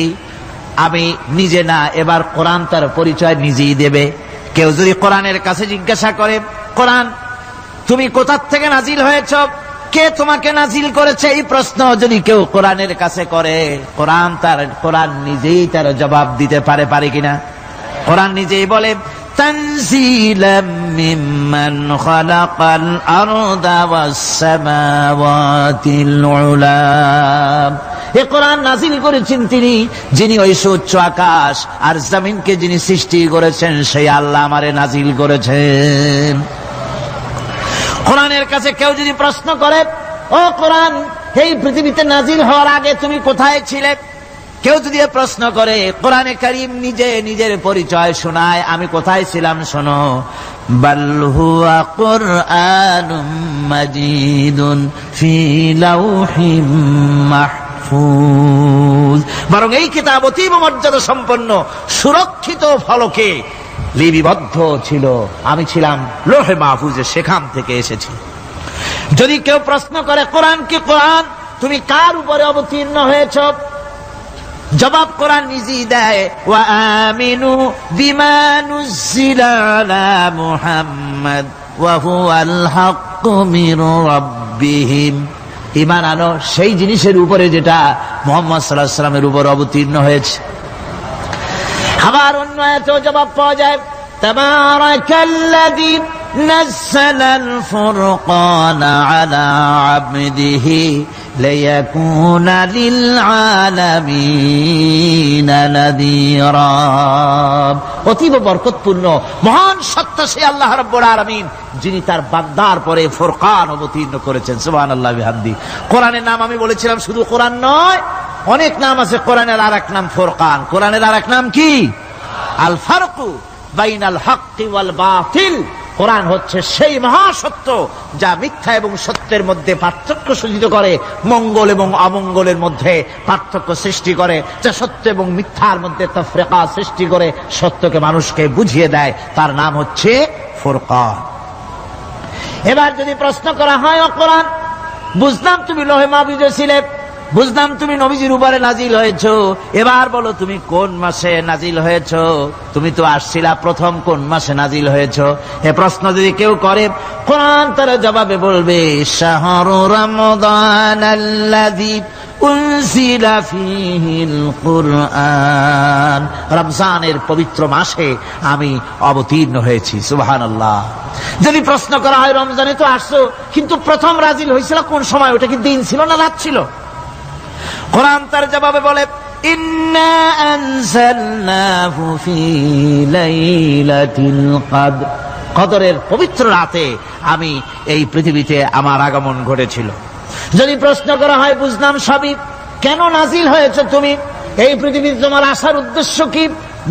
আমি নিজে না, এবার কোরআন তার পরিচয় নিজেই দেবে। কেউ যদি কোরআনের কাছে জিজ্ঞাসা করে, কোরআন তুমি কোথা থেকে নাজিল হয়েছ, কে তোমাকে নাজিল করেছে, এই প্রশ্ন যদি কেউ কোরআনের কাছে করে, কোরআন নিজেই তার জবাব দিতে পারে কিনা? কোরআন নিজেই বলে, তানজিলাম মিম্মান খালাকাল আরদা ওয়াস সামাওয়াতিল উলা, এই কোরআন নাজিল করেছেন তিনি, যিনি ওই সুউচ্চ আকাশ আর জমিনকে যিনি সৃষ্টি করেছেন, সেই আল্লাহ আমারে নাজিল করেছেন। কোরআনের কাছে কেউ যদি প্রশ্ন করে, ও কোরআন, এই পৃথিবীতে নাজিল হওয়ার আগে তুমি কোথায় ছিলে, কেউ যদি প্রশ্ন করে, কোরআনে কারীম নিজে নিজের পরিচয় শোনায়, আমি কোথায় ছিলাম শোনো। বাল হুয়া কুরআনুম মাজিদুন ফি লাউহিম মাহফুজ, বরং এই কিতাব অতীব মর্যাদা সম্পন্ন সুরক্ষিত ফলকে লিপিবদ্ধ ছিল, আমি ছিলাম লৌহে মাহফুজে, সেখান থেকে এসেছি। যদি কেউ প্রশ্ন করে, কোরআন কি কোরআন, তুমি কার উপরে অবতীর্ণ হয়েছ, জবাব কোরআন নিজেই দেয়, ওয়া আমিনু বিমা নুজিলা আলা মুহাম্মাদ ওয়া হুয়াল হাক্কু মির রাব্বিহিম, ঈমান আনো সেই জিনিসের উপরে যেটা মুহাম্মদ সাল্লাল্লাহু আলাইহি ওয়াসাল্লামের উপর অবতীর্ণ হয়েছে। আবার অন্য আয়াতেও জবাব পাওয়া যায়, তাবারাকাল্লাযী নাযালাল ফুরকানা আলা আবদিহি লিয়াকুনা লিল আলামিনা নাযীরা, অতীব বরকতপূর্ণ মহান সত্তা সেই আল্লাহ রাব্বুল আলামিন, যিনি তার বান্দার পরে ফুরকান অবতীর্ণ করেছেন। সুবহানাল্লাহ বিহামদি। কোরআনের নাম আমি বলেছিলাম শুধু কোরআন নয়, অনেক নাম আছে। কোরআনের আরেক নাম ফুরকান, কোরআনের আরেক নাম কি? আল ফারকু বাইনাল হাক্কি ওয়াল বাতিল, কোরআন হচ্ছে সেই মহাসত্য যা মিথ্যা এবং সত্যের মধ্যে পার্থক্য সূচিত করে, মঙ্গল এবং অমঙ্গলের মধ্যে পার্থক্য সৃষ্টি করে, যা সত্য এবং মিথ্যার মধ্যে তাফরিকা সৃষ্টি করে, সত্যকে মানুষকে বুঝিয়ে দেয়। তার নাম হচ্ছে ফুরকান। এবার যদি প্রশ্ন করা হয়, ও কোরআন, বুঝলাম তুমি লৌহে মাহফুজে ছিলে, বুঝলাম তুমি নবীজির উপরে নাজিল হয়েছো, এবার বলো তুমি কোন মাসে নাজিল হয়েছো? তুমি তো আসছিলা প্রথম কোন মাসে নাজিল হয়েছো? এ প্রশ্ন যদি কেউ করে, কোরআন তার জবাবে বলবে, শাহরু রমাদান আল্লাযী উনজিলা ফীহিল কুরআন, রমজানের পবিত্র মাসে আমি অবতীর্ণ হয়েছি। সুবহানাল্লাহ। যদি প্রশ্ন করা হয়, রমজানে তো আসছো, কিন্তু প্রথম নাজিল হয়েছিল কোন সময়? ওটা কি দিন ছিল না রাত ছিল? কোরআন তার জবাবে বলে, ইন্না আনজালনাহু ফী লাইলাতিল কদর, কদরের পবিত্র রাতে আমি এই পৃথিবীতে আমার আগমন ঘটেছিল। যদি প্রশ্ন করা হয়, বুঝলাম সবই, কেন নাজিল হয়েছে তুমি? এই পৃথিবীতে তোমার আসার উদ্দেশ্য কি?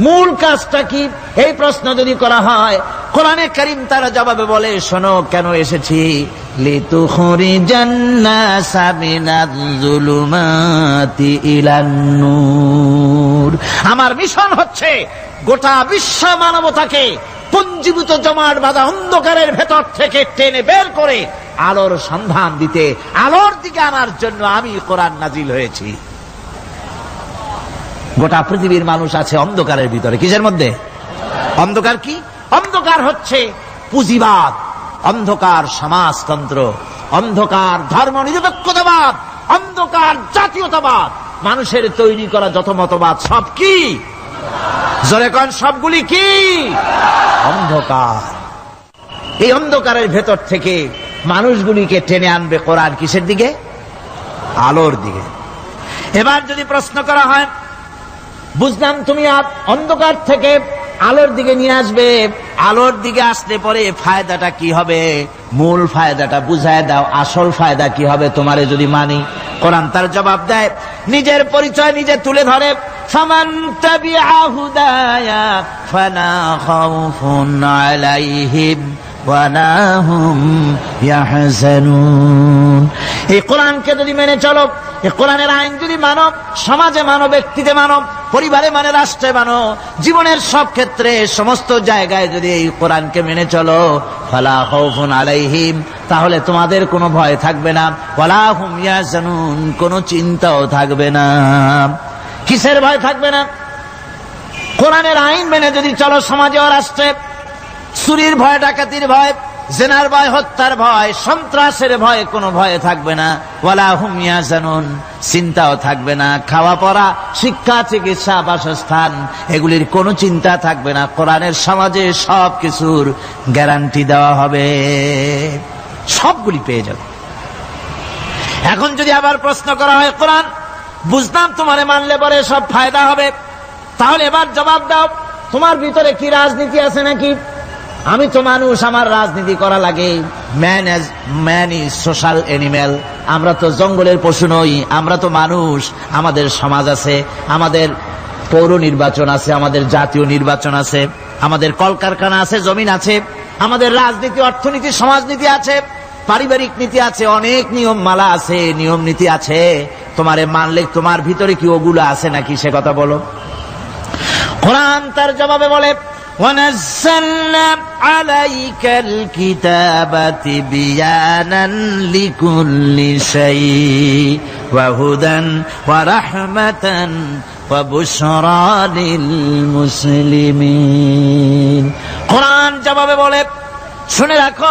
মূল কাজটা কি? এই প্রশ্ন যদি করা হয়, কোরআনে কারীম তার জবাবে বলে, শোনো কেন এসেছি। লিতুখরিজান নাসা মিনাজ যুলুমাতি ইলান নূর, আমার মিশন হচ্ছে গোটা বিশ্ব মানবতাকে পুঞ্জীভূত জমাট বাঁধা অন্ধকারের ভেতর থেকে টেনে বের করে আলোর সন্ধান দিতে, আলোর দিকে আনার জন্য আমি কোরআন নাজিল হয়েছি। গোটা পৃথিবীর মানুষ আছে অন্ধকারের ভিতরে। কিসের মধ্যে? অন্ধকার কি? অন্ধকার হচ্ছে পুঁজিবাদ, অন্ধকার সমাজতন্ত্র, অন্ধকার ধর্ম নিরপেক্ষতাবাদ, অন্ধকার জাতীয়তাবাদ, মানুষের তৈরি করা যত মতবাদ সব কি? জোরে কোন, সবগুলি কি? অন্ধকার। এই অন্ধকারের ভেতর থেকে মানুষগুলিকে টেনে আনবে কোরআন কিসের দিকে? আলোর দিকে। এবার যদি প্রশ্ন করা হয়, বুঝলাম তুমি অন্ধকার থেকে আলোর দিকে নিয়ে আসবে, আলোর দিকে আসলে পরে ফায়দাটা কি হবে? মূল ফায়দাটা বুঝায় দাও, আসল ফায়দা কি হবে তোমারে যদি মানি? কোরআন তার জবাব দেয়, নিজের পরিচয় নিজে তুলে ধরে, ফামান তাবিআ হুদায়া ফালা খাউফুন আলাইহিম ওয়ালা হুম ইয়াহজানুন। এই কোরআনকে যদি মেনে চলো, এই কোরআনের আইন যদি মানো, সমাজে মানো, ব্যক্তিতে মানো, পরিবারে মানে, রাষ্ট্রে মানো, জীবনের সব ক্ষেত্রে সমস্ত জায়গায় যদি এই কোরআনকে মেনে চলো, ফালা খাউফুন আলাইহিম, তাহলে তোমাদের কোনো ভয় থাকবে না, ওয়ালা হুম ইয়াহজানুন, কোনো চিন্তাও থাকবে না। কিসের ভয় থাকবে না? কোরআনের আইন মেনে যদি চলো সমাজে ও রাষ্ট্রে, চুরির ভয়, ডাকাতির ভয়, জেনার ভয়, হত্যার ভয়, সন্ত্রাসের ভয়, কোনো ভয় থাকবে না। ওয়ালা হুম ইয়াহজানুন, চিন্তাও থাকবে না। খাওয়া পড়া, শিক্ষা, চিকিৎসা, বাসস্থান, এগুলির কোনো চিন্তা থাকবে না। কোরআনের সমাজে সব কিছুর গ্যারান্টি দেওয়া হবে, সবগুলি পেয়ে যাবে। এখন যদি আবার প্রশ্ন করা হয়, কোরআন বুঝলাম তোমারে মানলে পরে সব ফায়দা হবে, তাহলে এবার জবাব দাও, তোমার ভিতরে কি রাজনীতি আছে নাকি? আমি তো মানুষ, আমার রাজনীতি করা লাগে। ম্যান ইজ সোশ্যাল অ্যানিম্যাল, আমরা তো জঙ্গলের পশু নই, আমরা তো মানুষ। আমাদের সমাজ আছে, আমাদের পৌর নির্বাচন আছে, আমাদের জাতীয় নির্বাচন আছে, আমাদের কলকারখানা আছে, জমিন আছে, আমাদের রাজনীতি, অর্থনীতি, সমাজনীতি আছে, পারিবারিক নীতি আছে, অনেক নিয়ম মালা আছে, নিয়ম নীতি আছে। তোমারে মানলে তোমার ভিতরে কি ওগুলো আছে নাকি সে কথা বলো। কোরআন তার জবাবে বলে, وَنَزَّلْنَا عَلَيْكَ الْكِتَابَ تِبْيَانًا لِكُلِّ شَيْءٍ وَهُدًى وَرَحْمَةً وَبُشْرَى لِلْمُسْلِمِينَ। কোরআন জবাবে বলে, শুনে রাখো,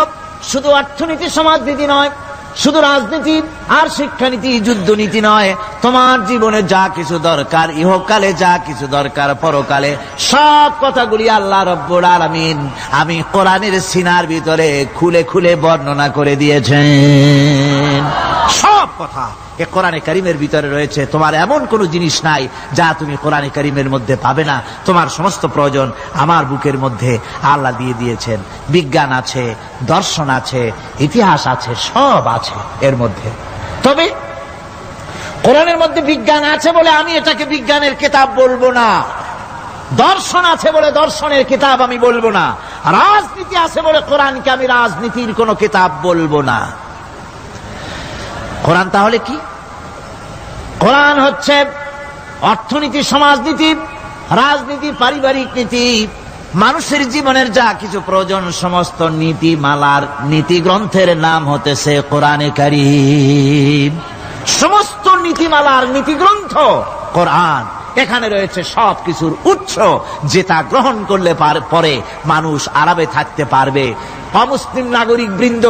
শুধু অর্থনীতি সমাজনীতি নয়, শুধু রাজনীতি আর শিক্ষানীতি, যুদ্ধনীতি নয়, তোমার জীবনে যা কিছু দরকার, ইহকালে যা কিছু দরকার, পরকালে, সব কথাগুলি আল্লাহ রব্বুল আলামিন আমি কোরআনের সিনার ভিতরে খুলে খুলে বর্ণনা করে দিয়েছেন। সব কথা এ কোরআনে কারীমের ভিতরে রয়েছে। তোমার এমন কোনো জিনিস নাই যা তুমি কোরআনে কারীমের মধ্যে পাবে না। তোমার সমস্ত প্রয়োজন আমার বুকের মধ্যে আল্লাহ দিয়ে দিয়েছেন। বিজ্ঞান আছে, দর্শন আছে, ইতিহাস আছে, সব আছে এর মধ্যে। তবে কোরআনের মধ্যে বিজ্ঞান আছে বলে আমি এটাকে বিজ্ঞানের কিতাব বলবো না। দর্শন আছে বলে দর্শনের কিতাব আমি বলবো না, রাজনীতি আছে বলে কোরআনকে আমি রাজনীতির কোন কিতাব বলবো না। কোরআন তাহলে কি? কোরআন হচ্ছে অর্থনীতি, সমাজনীতি, রাজনীতি, পারিবারিক নীতি, মানুষের জীবনের যা কিছু প্রয়োজন সমস্ত নীতিমালার নীতি গ্রন্থের নাম হতেছে কোরআনে কারীম। সমস্ত নীতিমালার নীতি গ্রন্থ কোরআন। এখানে রয়েছে সব কিছুর উৎস, যেটা গ্রহণ করলে পরে মানুষ আরামে থাকতে পারবে। অমুসলিম নাগরিক বৃন্দ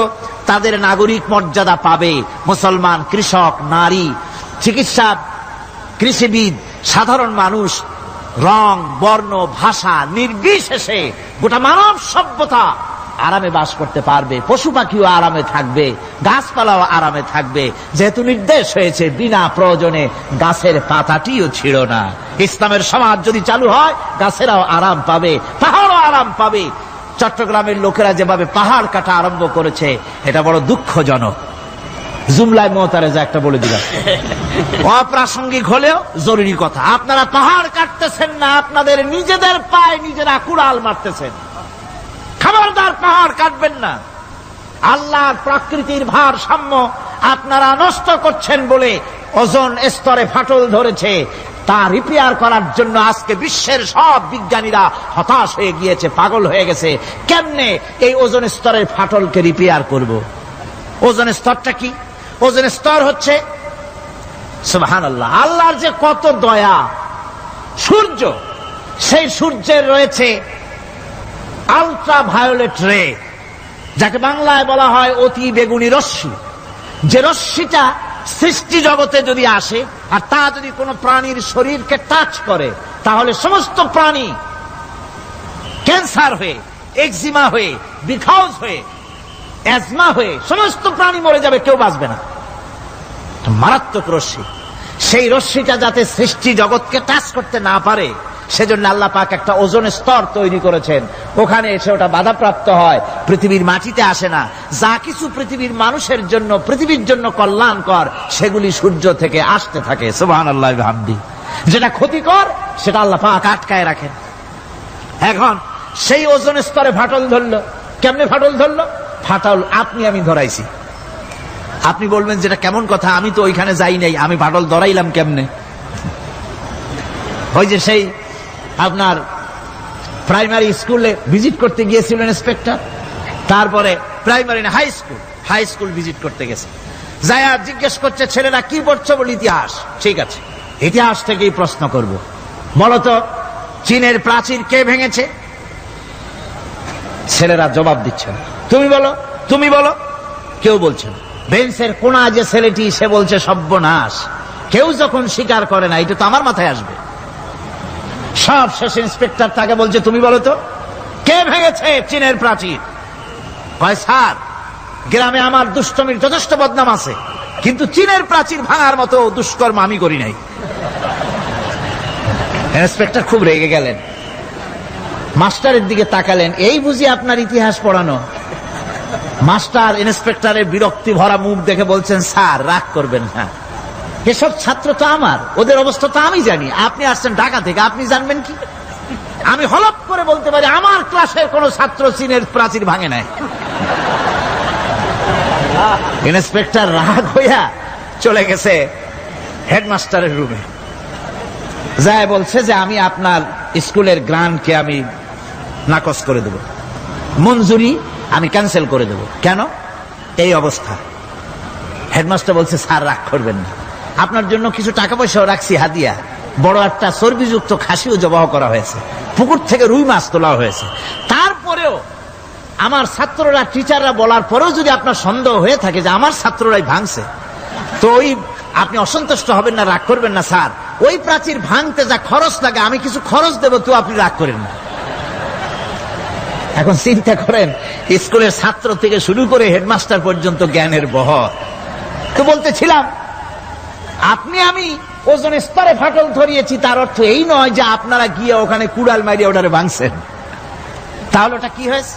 তাদের নাগরিক মর্যাদা পাবে। মুসলমান, কৃষক, নারী, চিকিৎসা, কৃষিবিদ, সাধারণ মানুষ, রং, বর্ণ, ভাষা নির্বিশেষে গোটা মানব সভ্যতা আরামে বাস করতে পারবে। পশু পাখিও আরামে থাকবে, গাছপালাও আরামে থাকবে, যেহেতু নির্দেশ হয়েছে বিনা প্রয়োজনে গাছের পাতাটিও ছিঁড়ো না। ইসলামের সমাজ যদি চালু হয় গাছেরাও আরাম পাবে, পাহাড়ও আরাম পাবে। চট্টগ্রামের লোকেরা যেভাবে পাহাড় কাটা আরম্ভ করেছে এটা বড় দুঃখজনক। জুমলায় মোতারেজা একটা বলে দিলাম, অপ্রাসঙ্গিক হলেও জরুরি কথা। আপনারা পাহাড় কাটতেছেন না, আপনাদের নিজেদের পায়ে নিজেরা কুড়াল মারতেছেন। খবরদার পাহাড় কাটবেন না। আল্লাহর প্রকৃতির ভারসাম্য আপনারা নষ্ট করছেন বলে ওজোন স্তরে ফাটল ধরেছে। তা রিপেয়ার করার জন্য আজকে বিশ্বের সব বিজ্ঞানীরা হতাশ হয়ে গিয়েছে, পাগল হয়ে গেছে। কেমনে এই ওজোন স্তরের ফাটলকে রিপেয়ার করব? ওজোন স্তরটা কি? ওজোন স্তর হচ্ছে সুবহানাল্লাহ, আল্লাহর যে কত দয়া। সূর্য, সেই সূর্যের রয়েছে আলট্রা ভায়োলেট রে, যাকে বাংলায় বলা হয় অতি বেগুনি রশ্মি। যে রশ্মিটা সৃষ্টি জগতে যদি আসে আর তা যদি কোনো প্রাণীর শরীরকে টাচ করে, তাহলে সমস্ত প্রাণী ক্যান্সার হয়ে, এক্সিমা হয়ে, বিখাউজ হয়ে, অ্যাজমা হয়ে সমস্ত প্রাণী মরে যাবে, কেউ বাঁচবে না। মারাত্মক রশ্মি। সেই রশ্মিটা যাতে সৃষ্টি জগৎকে টাচ করতে না পারে, সেজন্য আল্লাহ পাক একটা ওজোন স্তর তৈরি করেছেন। ওখানে এসে ওটা বাধাপ্রাপ্ত হয়, পৃথিবীর মাটিতে আসে না। যা কিছু পৃথিবীর মানুষের জন্য, পৃথিবীর জন্য কল্যাণকর, সেগুলি সূর্য থেকে আসতে থাকে। সুবহানাল্লাহ ওয়া বিহামদিহি। যেটা ক্ষতিকর সেটা আল্লাহ পাক আটকায় রাখেন। এখন সেই ওজোন স্তরে ফাটল ধরলো। কেমনে ফাটল ধরলো? ফাটল আপনি আমি ধরাইছি। আপনি বলবেন যেটা কেমন কথা, আমি তো ওইখানে যাই নাই, আমি ফাটল ধরাইলাম কেমনে? ওই যে সেই আপনার প্রাইমারি স্কুলে ভিজিট করতে গিয়েছিলেন ইন্সপেক্টর, তারপরে প্রাইমারি না হাই স্কুল ভিজিট করতে গেছে, যায়া জিজ্ঞেস করছে ছেলেরা কি পড়ছো? বলে ইতিহাস। ঠিক আছে, ইতিহাস থেকেই প্রশ্ন করব। বলতো চীনের প্রাচীর কে ভেঙেছে? ছেলেরা জবাব দিচ্ছে না। তুমি বলো, তুমি বলো। কেউ বলছে না। বেঞ্চের কোনা যে ছেলেটি, সে বলছে সর্বনাশ। কেউ যখন স্বীকার করে না, এটা তো আমার মাথায় আসবে। সব শেষ ইন্সপেক্টর তাকে বলছে তুমি বলো তো কে ভেঙেছে চীনের প্রাচীর? কয় স্যার, গ্রামে আমার দুষ্টমির যথেষ্ট বদনাম আছে, কিন্তু চীনের প্রাচীর ভাঙার মতো দুষ্কর্ম আমি করি নাই। ইন্সপেক্টর খুব রেগে গেলেন, মাস্টারের দিকে তাকালেন, এই বুঝি আপনার ইতিহাস পড়ানো? মাস্টার ইন্সপেক্টরের বিরক্তি ভরা মুখ দেখে বলছেন স্যার রাগ করবেন না, এসব ছাত্র তো আমার, ওদের অবস্থা তো আমি জানি। আপনি আসছেন ঢাকা থেকে, আপনি জানবেন কি? আমি হলপ করে বলতে পারি আমার ক্লাসের কোন ছাত্র চীনের প্রাচীর ভাঙে নাই। ইন্সপেক্টর রাগ হইয়া চলে গেছে হেডমাস্টারের রুমে, যায় বলছে যে আমি আপনার স্কুলের গ্রান্টকে আমি নাকচ করে দেব, মঞ্জুরি আমি ক্যান্সেল করে দেব। কেন? এই অবস্থা। হেডমাস্টার বলছে স্যার রাগ করবেন না, আপনার জন্য কিছু টাকা পয়সাও রাখছি হাদিয়া, বড় একটা চর্বিযুক্ত খাসিও জবাহ করা হয়েছে, পুকুর থেকে রুই মাছ তোলা হয়েছে। তারপরেও আমার ছাত্ররা, টিচাররা বলার পরেও যদি আপনার সন্দেহ হয়ে থাকে যে আমার ছাত্ররাই ভাঙছে, তো ওই আপনি অসন্তুষ্ট হবেন না, রাগ করবেন না স্যার। ওই প্রাচীর ভাঙতে যা খরচ লাগে আমি কিছু খরচ দেবো, তো আপনি রাগ করেন না। এখন চিন্তা করেন, স্কুলের ছাত্র থেকে শুরু করে হেডমাস্টার পর্যন্ত জ্ঞানের বহর। তো বলতেছিলাম, আপনি আমি ওজন স্তরে ফাটল ধরিয়েছি, তার অর্থ এই নয় যে আপনারা গিয়ে ওখানে কুড়াল মারিয়ে ওটারে ভাঙছেন। তাহলে ওটা কি হয়েছে?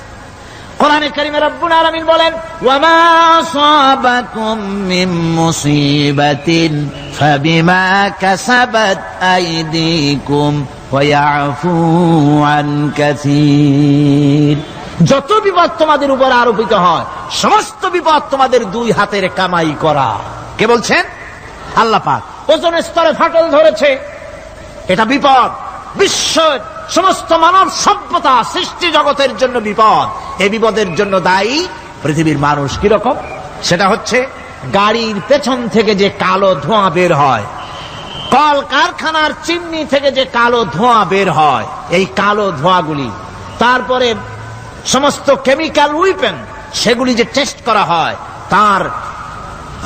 কোরআনে কারিমে রব্বুল আলামিন বলেন, ওয়ামা আসাবাকুম মিন মুসিবাতিন ফাবিমা কাসাবাত আইদিকুম ওয়া ইয়াফু আন কাসীর। যত বিপদ তোমাদের উপর আরোপিত হয় সমস্ত বিপদ তোমাদের দুই হাতের কামাই করা। কে বলছেন? আল্লাহ পাক। ওজোন স্তরে ফাটল ধরেছে, এটা বিপদ। বিশ্বের সমস্ত মানব সভ্যতা সৃষ্টি জগতের জন্য বিপদ। এই বিপদের জন্য দায়ী পৃথিবীর মানুষ। কিরকম? সেটা হচ্ছে গাড়ির পেছন থেকে যে কালো ধোঁয়া বের হয়, কল কারখানার চিমনি থেকে যে কালো ধোঁয়া বের হয়, এই কালো ধোঁয়াগুলি, তারপরে সমস্ত কেমিক্যাল উইপেন সেগুলি যে টেস্ট করা হয়, তার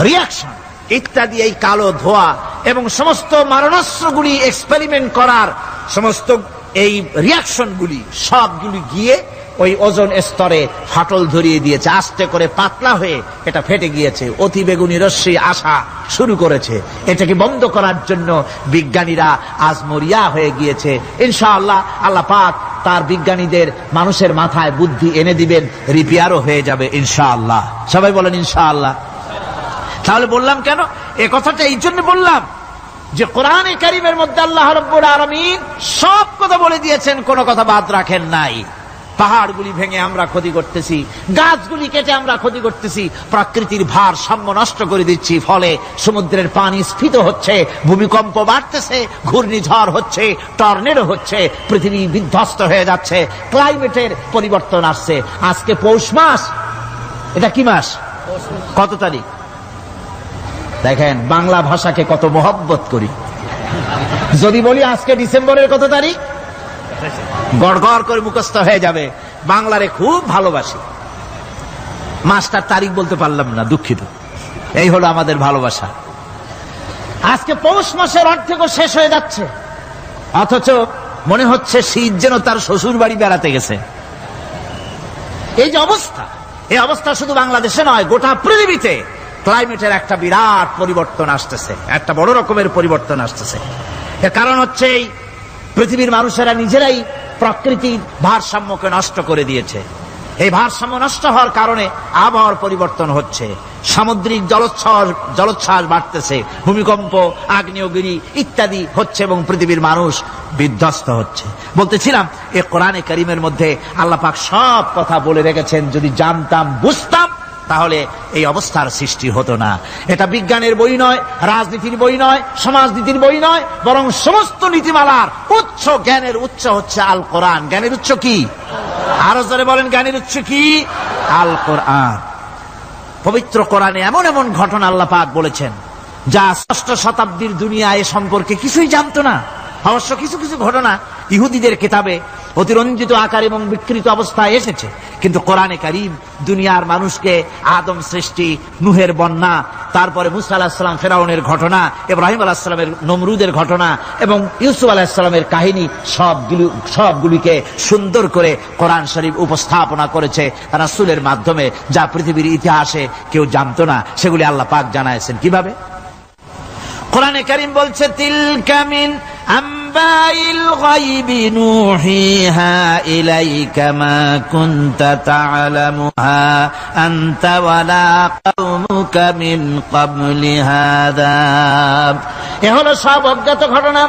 রিয়াকশন ইত্যাদি, এই কালো ধোঁয়া এবং সমস্ত মারণাস্ত্রগুলি এক্সপেরিমেন্ট করার সমস্ত এই রিয়াকশনগুলি সবগুলি গিয়ে ওই ওজোন স্তরে ফাটল ধরিয়ে দিয়েছে। আস্তে করে পাতলা হয়ে এটা ফেটে গিয়েছে, অতি বেগুনি রশ্মি আসা শুরু করেছে। এটাকে বন্ধ করার জন্য বিজ্ঞানীরা আজ মরিয়া হয়ে গিয়েছে। ইনশাআল্লাহ আল্লাহ পাক তার বিজ্ঞানীদের মানুষের মাথায় বুদ্ধি এনে দিবেন, রিপেয়ারও হয়ে যাবে ইনশাআল্লাহ। সবাই বলেন ইনশাআল্লাহ। তাহলে বললাম কেন এ কথাটা? এই জন্য বললাম যে কোরআনে কারীমের মধ্যে আল্লাহ রাব্বুল আলামিন সব কথা বলে দিয়েছেন, কোনো কথা বাদ রাখেন নাই। পাহাড়গুলি ভেঙে আমরা ক্ষতি করতেছি, গাছগুলি কেটে আমরা ক্ষতি করতেছি, প্রকৃতির ভারসাম্য নষ্ট করে দিচ্ছি, ফলে সমুদ্রের পানি স্ফীত হচ্ছে, ভূমিকম্প বাড়তেছে, ঘূর্ণিঝড় হচ্ছে, টর্নেডো হচ্ছে, পৃথিবী বিধ্বস্ত হয়ে যাচ্ছে, ক্লাইমেটের পরিবর্তন আসছে। আজকে পৌষ মাস, এটা কি মাস? কত তারিখ? দেখেন বাংলা ভাষাকে কত মহব্বত করি। যদি বলি আজকে ডিসেম্বরের কত তারিখ, গড়গড় করে মুখস্থ হয়ে যাবে। বাংলারে খুব ভালোবাসি, মাসটার তারিখ বলতে পারলাম না, দুঃখিত। এই হলো আমাদের ভালোবাসা। আজকে পৌষ মাসের অর্ধেকও শেষ হয়ে যাচ্ছে, অথচ মনে হচ্ছে শীত যেন তার শ্বশুর বাড়ি বেড়াতে গেছে। এই যে অবস্থা, এই অবস্থা শুধু বাংলাদেশে নয়, গোটা পৃথিবীতে ক্লাইমেটের একটা বিরাট পরিবর্তন আসতেছে, একটা বড় রকমের পরিবর্তন আসতেছে। এর কারণ হচ্ছে এই পৃথিবীর মানুষেরা নিজেরাই প্রকৃতির ভারসাম্যকে নষ্ট করে দিয়েছে। এই ভারসাম্য নষ্ট হওয়ার কারণে আবহাওয়ার পরিবর্তন হচ্ছে, সামুদ্রিক জলোচ্ছ্বাস বাড়তেছে, ভূমিকম্প, আগ্নেয়গিরি ইত্যাদি হচ্ছে এবং পৃথিবীর মানুষ বিধ্বস্ত হচ্ছে। বলতেছিলাম এই কোরআনে কারীমের মধ্যে আল্লাহ পাক সব কথা বলে রেখেছেন। যদি জানতাম, বুঝতাম, তাহলে এই অবস্থার সৃষ্টি হতো না। এটা বিজ্ঞানের বই নয়, রাজনীতির বই নয়, সমাজনীতির বই নয়, বরং সমস্ত নীতিমালার উচ্চ, জ্ঞানের উচ্চ হচ্ছে আল কোরআন। জ্ঞানের উচ্চ কি? আরো জোরে বলেন, জ্ঞানের উচ্চ কি? আল কোরআন। পবিত্র কোরআনে এমন এমন ঘটনা আল্লাহ পাক বলেছেন যা ষষ্ঠ শতাব্দীর দুনিয়া এ সম্পর্কে কিছুই জানতো না। অবশ্য কিছু কিছু ঘটনা ইহুদিদের কিতাবে অতিরঞ্জিত আকার এবং বিকৃত অবস্থায় এসেছে, কিন্তু কোরআনে কারীম দুনিয়ার মানুষকে আদম সৃষ্টি, নূহের বন্যা, তারপরে মুসা আলাইহিস সালাম ফেরাউনের ঘটনা, ইব্রাহিম আলাইহিস সালামের নমরুদের ঘটনা এবং ইউসুফ আলাইহিস সালামের কাহিনী সবগুলিকে সুন্দর করে কোরআন শরীফ উপস্থাপনা করেছে রাসূলের মাধ্যমে, যা পৃথিবীর ইতিহাসে কেউ জানতো না। সেগুলি আল্লাহ পাক জানাইছেন কিভাবে? কোরআনে কারীম বলছে, তিলকা মিন আম্বাইল গায়বি নূহিহা ইলাইকা মা কুনতা তা'লামুহা আনতা ওয়ালা কওমুকা মিন ক্বাবলি হাযা। এ হলো সব অজ্ঞাত ঘটনা।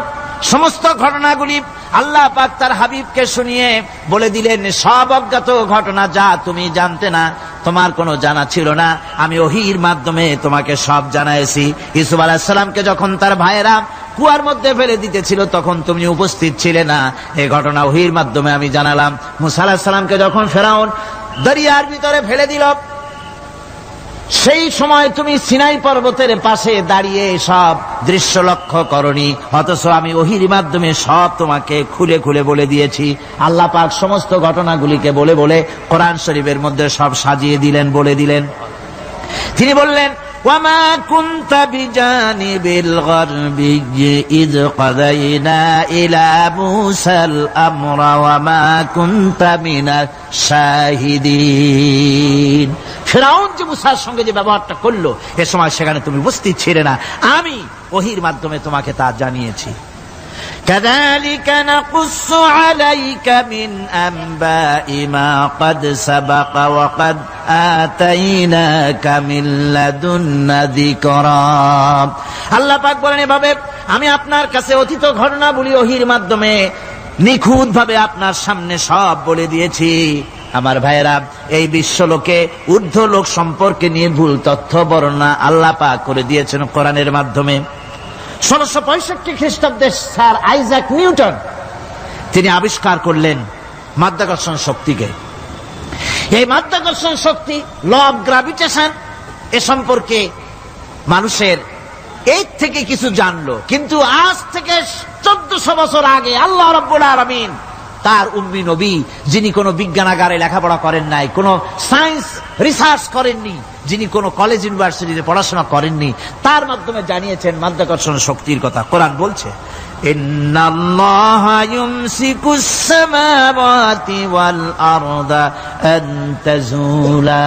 সমস্ত ঘটনাগুলি আল্লাহ পাক তার হাবিবকে শুনিয়ে বলে দিলেন, সব অজ্ঞাত ঘটনা যা তুমি জানতে না, তোমার কোনো জানা ছিল না, আমি ওহীর মাধ্যমে তোমাকে সব জানাইছি। ইউসুফ আলাইহিস সালামকে যখন তার ভাইয়েরা কুয়ার মধ্যে ফেলে দিতেছিল তখন তুমি উপস্থিত ছিলে না, এই ঘটনা ওহীর মাধ্যমে আমি জানালাম। মুসা আলাইহিস সালামকে যখন ফেরাউন দরিয়ার ভিতরে ফেলে দিল, সেই সময় তুমি সিনাই পর্বতের পাশে দাঁড়িয়ে সব দৃশ্য লক্ষ্য করনি, অথচ আমি ওহীর মাধ্যমে সব তোমাকে খুলে খুলে বলে দিয়েছি। আল্লাহ পাক সমস্ত ঘটনাগুলিকে বলে বলে কোরআন শরীফের মধ্যে সব সাজিয়ে দিলেন, বলে দিলেন। তিনি বললেন, وما كنت بجانب الغربي إذ قضينا إلى موسى الأمر وما كنت من الشاهدين। ফিরআউন যে মুসার সঙ্গে যে ব্যবহারটা করলো, এ সময় সেখানে তুমি উপস্থিত ছিলে না, আমি ওহীর মাধ্যমে তোমাকে তা জানিয়েছি। كذلك نقص عليك من أنباء ما قد سبق وقد آتيناك من لدنا ذكرا। আল্লাহ পাক বলেন, এভাবে আমি আপনার কাছে অতীত ঘটনাবলী ওহীর মাধ্যমে নিখুঁত ভাবে আপনার সামনে সব বলে দিয়েছি। আমার ভাইয়েরা, এই বিশ্বলোকে ঊর্ধ্ব লোক সম্পর্কে নিয়ে ভুল তথ্য বর্ণনা আল্লাহ পাক করে দিয়েছেন কোরআনের মাধ্যমে। 1665 খ্রিস্টাব্দে স্যার আইজাক নিউটন তিনি আবিষ্কার করলেন মাধ্যাকর্ষণ শক্তিকে। এই মাধ্যাকর্ষণ শক্তি, ল অফ গ্রাভিটেশন, এ সম্পর্কে মানুষের এই থেকে কিছু জানলো, কিন্তু আজ থেকে 1400 বছর আগে আল্লাহ রাব্বুল আলামিন তার উম্মি নবী, যিনি কোনো বিজ্ঞানাগারে লেখাপড়া করেন নাই, কোনো সায়েন্স রিসার্চ করেননি, যিনি কোনো কলেজ ইউনিভার্সিটিতে পড়াশোনা করেননি, তার মাধ্যমে জানিয়েছেন মাধ্যাকর্ষণ শক্তির কথা। কোরআন বলছে, ইন্নাল্লাহা ইউমসিকুস সামাওয়াতি ওয়াল আরদা আন তাজুলা।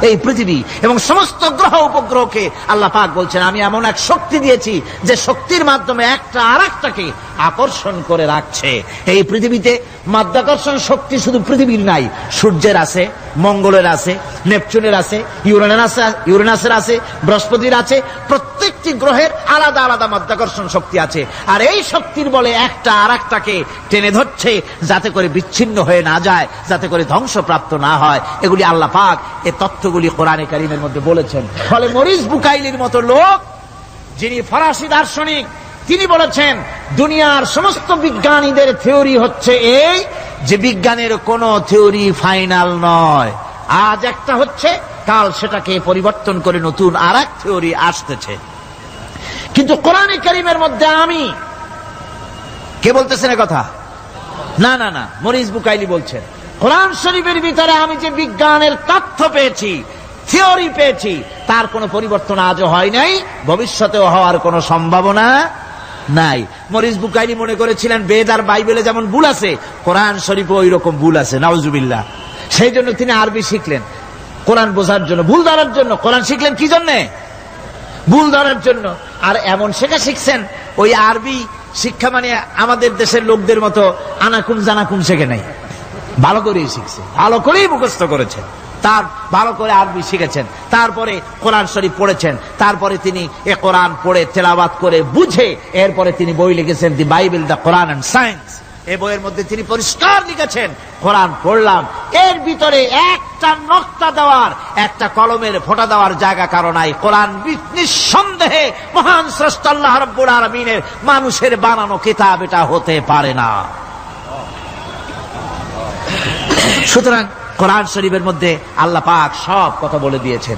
এই পৃথিবী এবং সমস্ত গ্রহ উপগ্রহকে আল্লাহ পাক বলছেন, আমি এমন এক শক্তি দিয়েছি যে শক্তির মাধ্যমে একটা আরেকটাকে আকর্ষণ করে রাখছে। এই পৃথিবীতে মাধ্যাকর্ষণ শক্তি শুধু পৃথিবীর নাই, সূর্যের আছে, মঙ্গলের আছে, নেপচুনের আছে, ইউরেনাসের আছে, বৃহস্পতির আছে। প্রত্যেকটি গ্রহের আলাদা আলাদা মাধ্যাকর্ষণ শক্তি আছে, আর এই শক্তির বলে একটা আরেকটাকে টেনে ধরছে, যাতে করে বিচ্ছিন্ন হয়ে না যায়, যাতে করে ধ্বংসপ্রাপ্ত না হয়। এগুলি আল্লাহ পাক এই তথ্যগুলি কোরআনে কারীমের মধ্যে বলেছেন। ফলে মরিস বুকাইলির মতো লোক, যিনি ফরাসি দার্শনিক, তিনি বলেছেন দুনিয়ার সমস্ত বিজ্ঞানীদের থিওরি হচ্ছে এই যে বিজ্ঞানের কোন থিওরি ফাইনাল নয়। আজ একটা হচ্ছে, কাল সেটাকে পরিবর্তন করে নতুন আর এক থিওরি আসতেছে। কিন্তু কোরআনে কারীমের মধ্যে আমি, কে বলতেছেন কথা? না না না, মরিস বুকাইলি বলছেন, কোরআন শরীফের ভিতরে আমি যে বিজ্ঞানের তথ্য পেয়েছি, থিওরি পেয়েছি, তার কোনো পরিবর্তন আজও হয় নাই, ভবিষ্যতেও হওয়ার কোনো সম্ভাবনা নাই। মরিস বুকাইলি মনে করেছিলেন বেদ আর বাইবেলে যেমন ভুল আছে, কোরআন শরীফে ওই রকম ভুল আছে, নাউজুবিল্লাহ। সেই জন্য তিনি আরবি শিখলেন কোরআন বোঝার জন্য, ভুল ধরার জন্য। কোরআন শিখলেন কি জন্যে? ভুল ধরার জন্য। আর এমন শেখা শিখছেন, ওই আরবি শিক্ষা মানে আমাদের দেশের লোকদের মতো আনাকুম জানাকুম শেখে নাই, ভালো করেই শিখছে, ভালো করেই মুখস্থ করেছেন, তার ভালো করে আরবি শিখেছেন, তারপরে কোরআন শরীফ পড়েছেন, তারপরে তিনি এ কোরআন পড়ে তেলাওয়াত করে বুঝে এরপরে তিনি বই লিখেছেন the Bible, the Quran and science. এই বইয়ের মধ্যে তিনি পরিষ্কার লিখেছেন, কোরআন পড়লাম, এর ভিতরে একটা নকতা দেওয়ার, একটা কলমের ফোঁটা দেওয়ার জায়গা কারো নাই। কোরআন নিঃসন্দেহে মহান স্রষ্টা আল্লাহ রাব্বুল আলামিনের মানুষের বানানো কিতাব, এটা হতে পারে না। সুতরাং কোরআন শরীফের মধ্যে আল্লাহ পাক সব কথা বলে দিয়েছেন।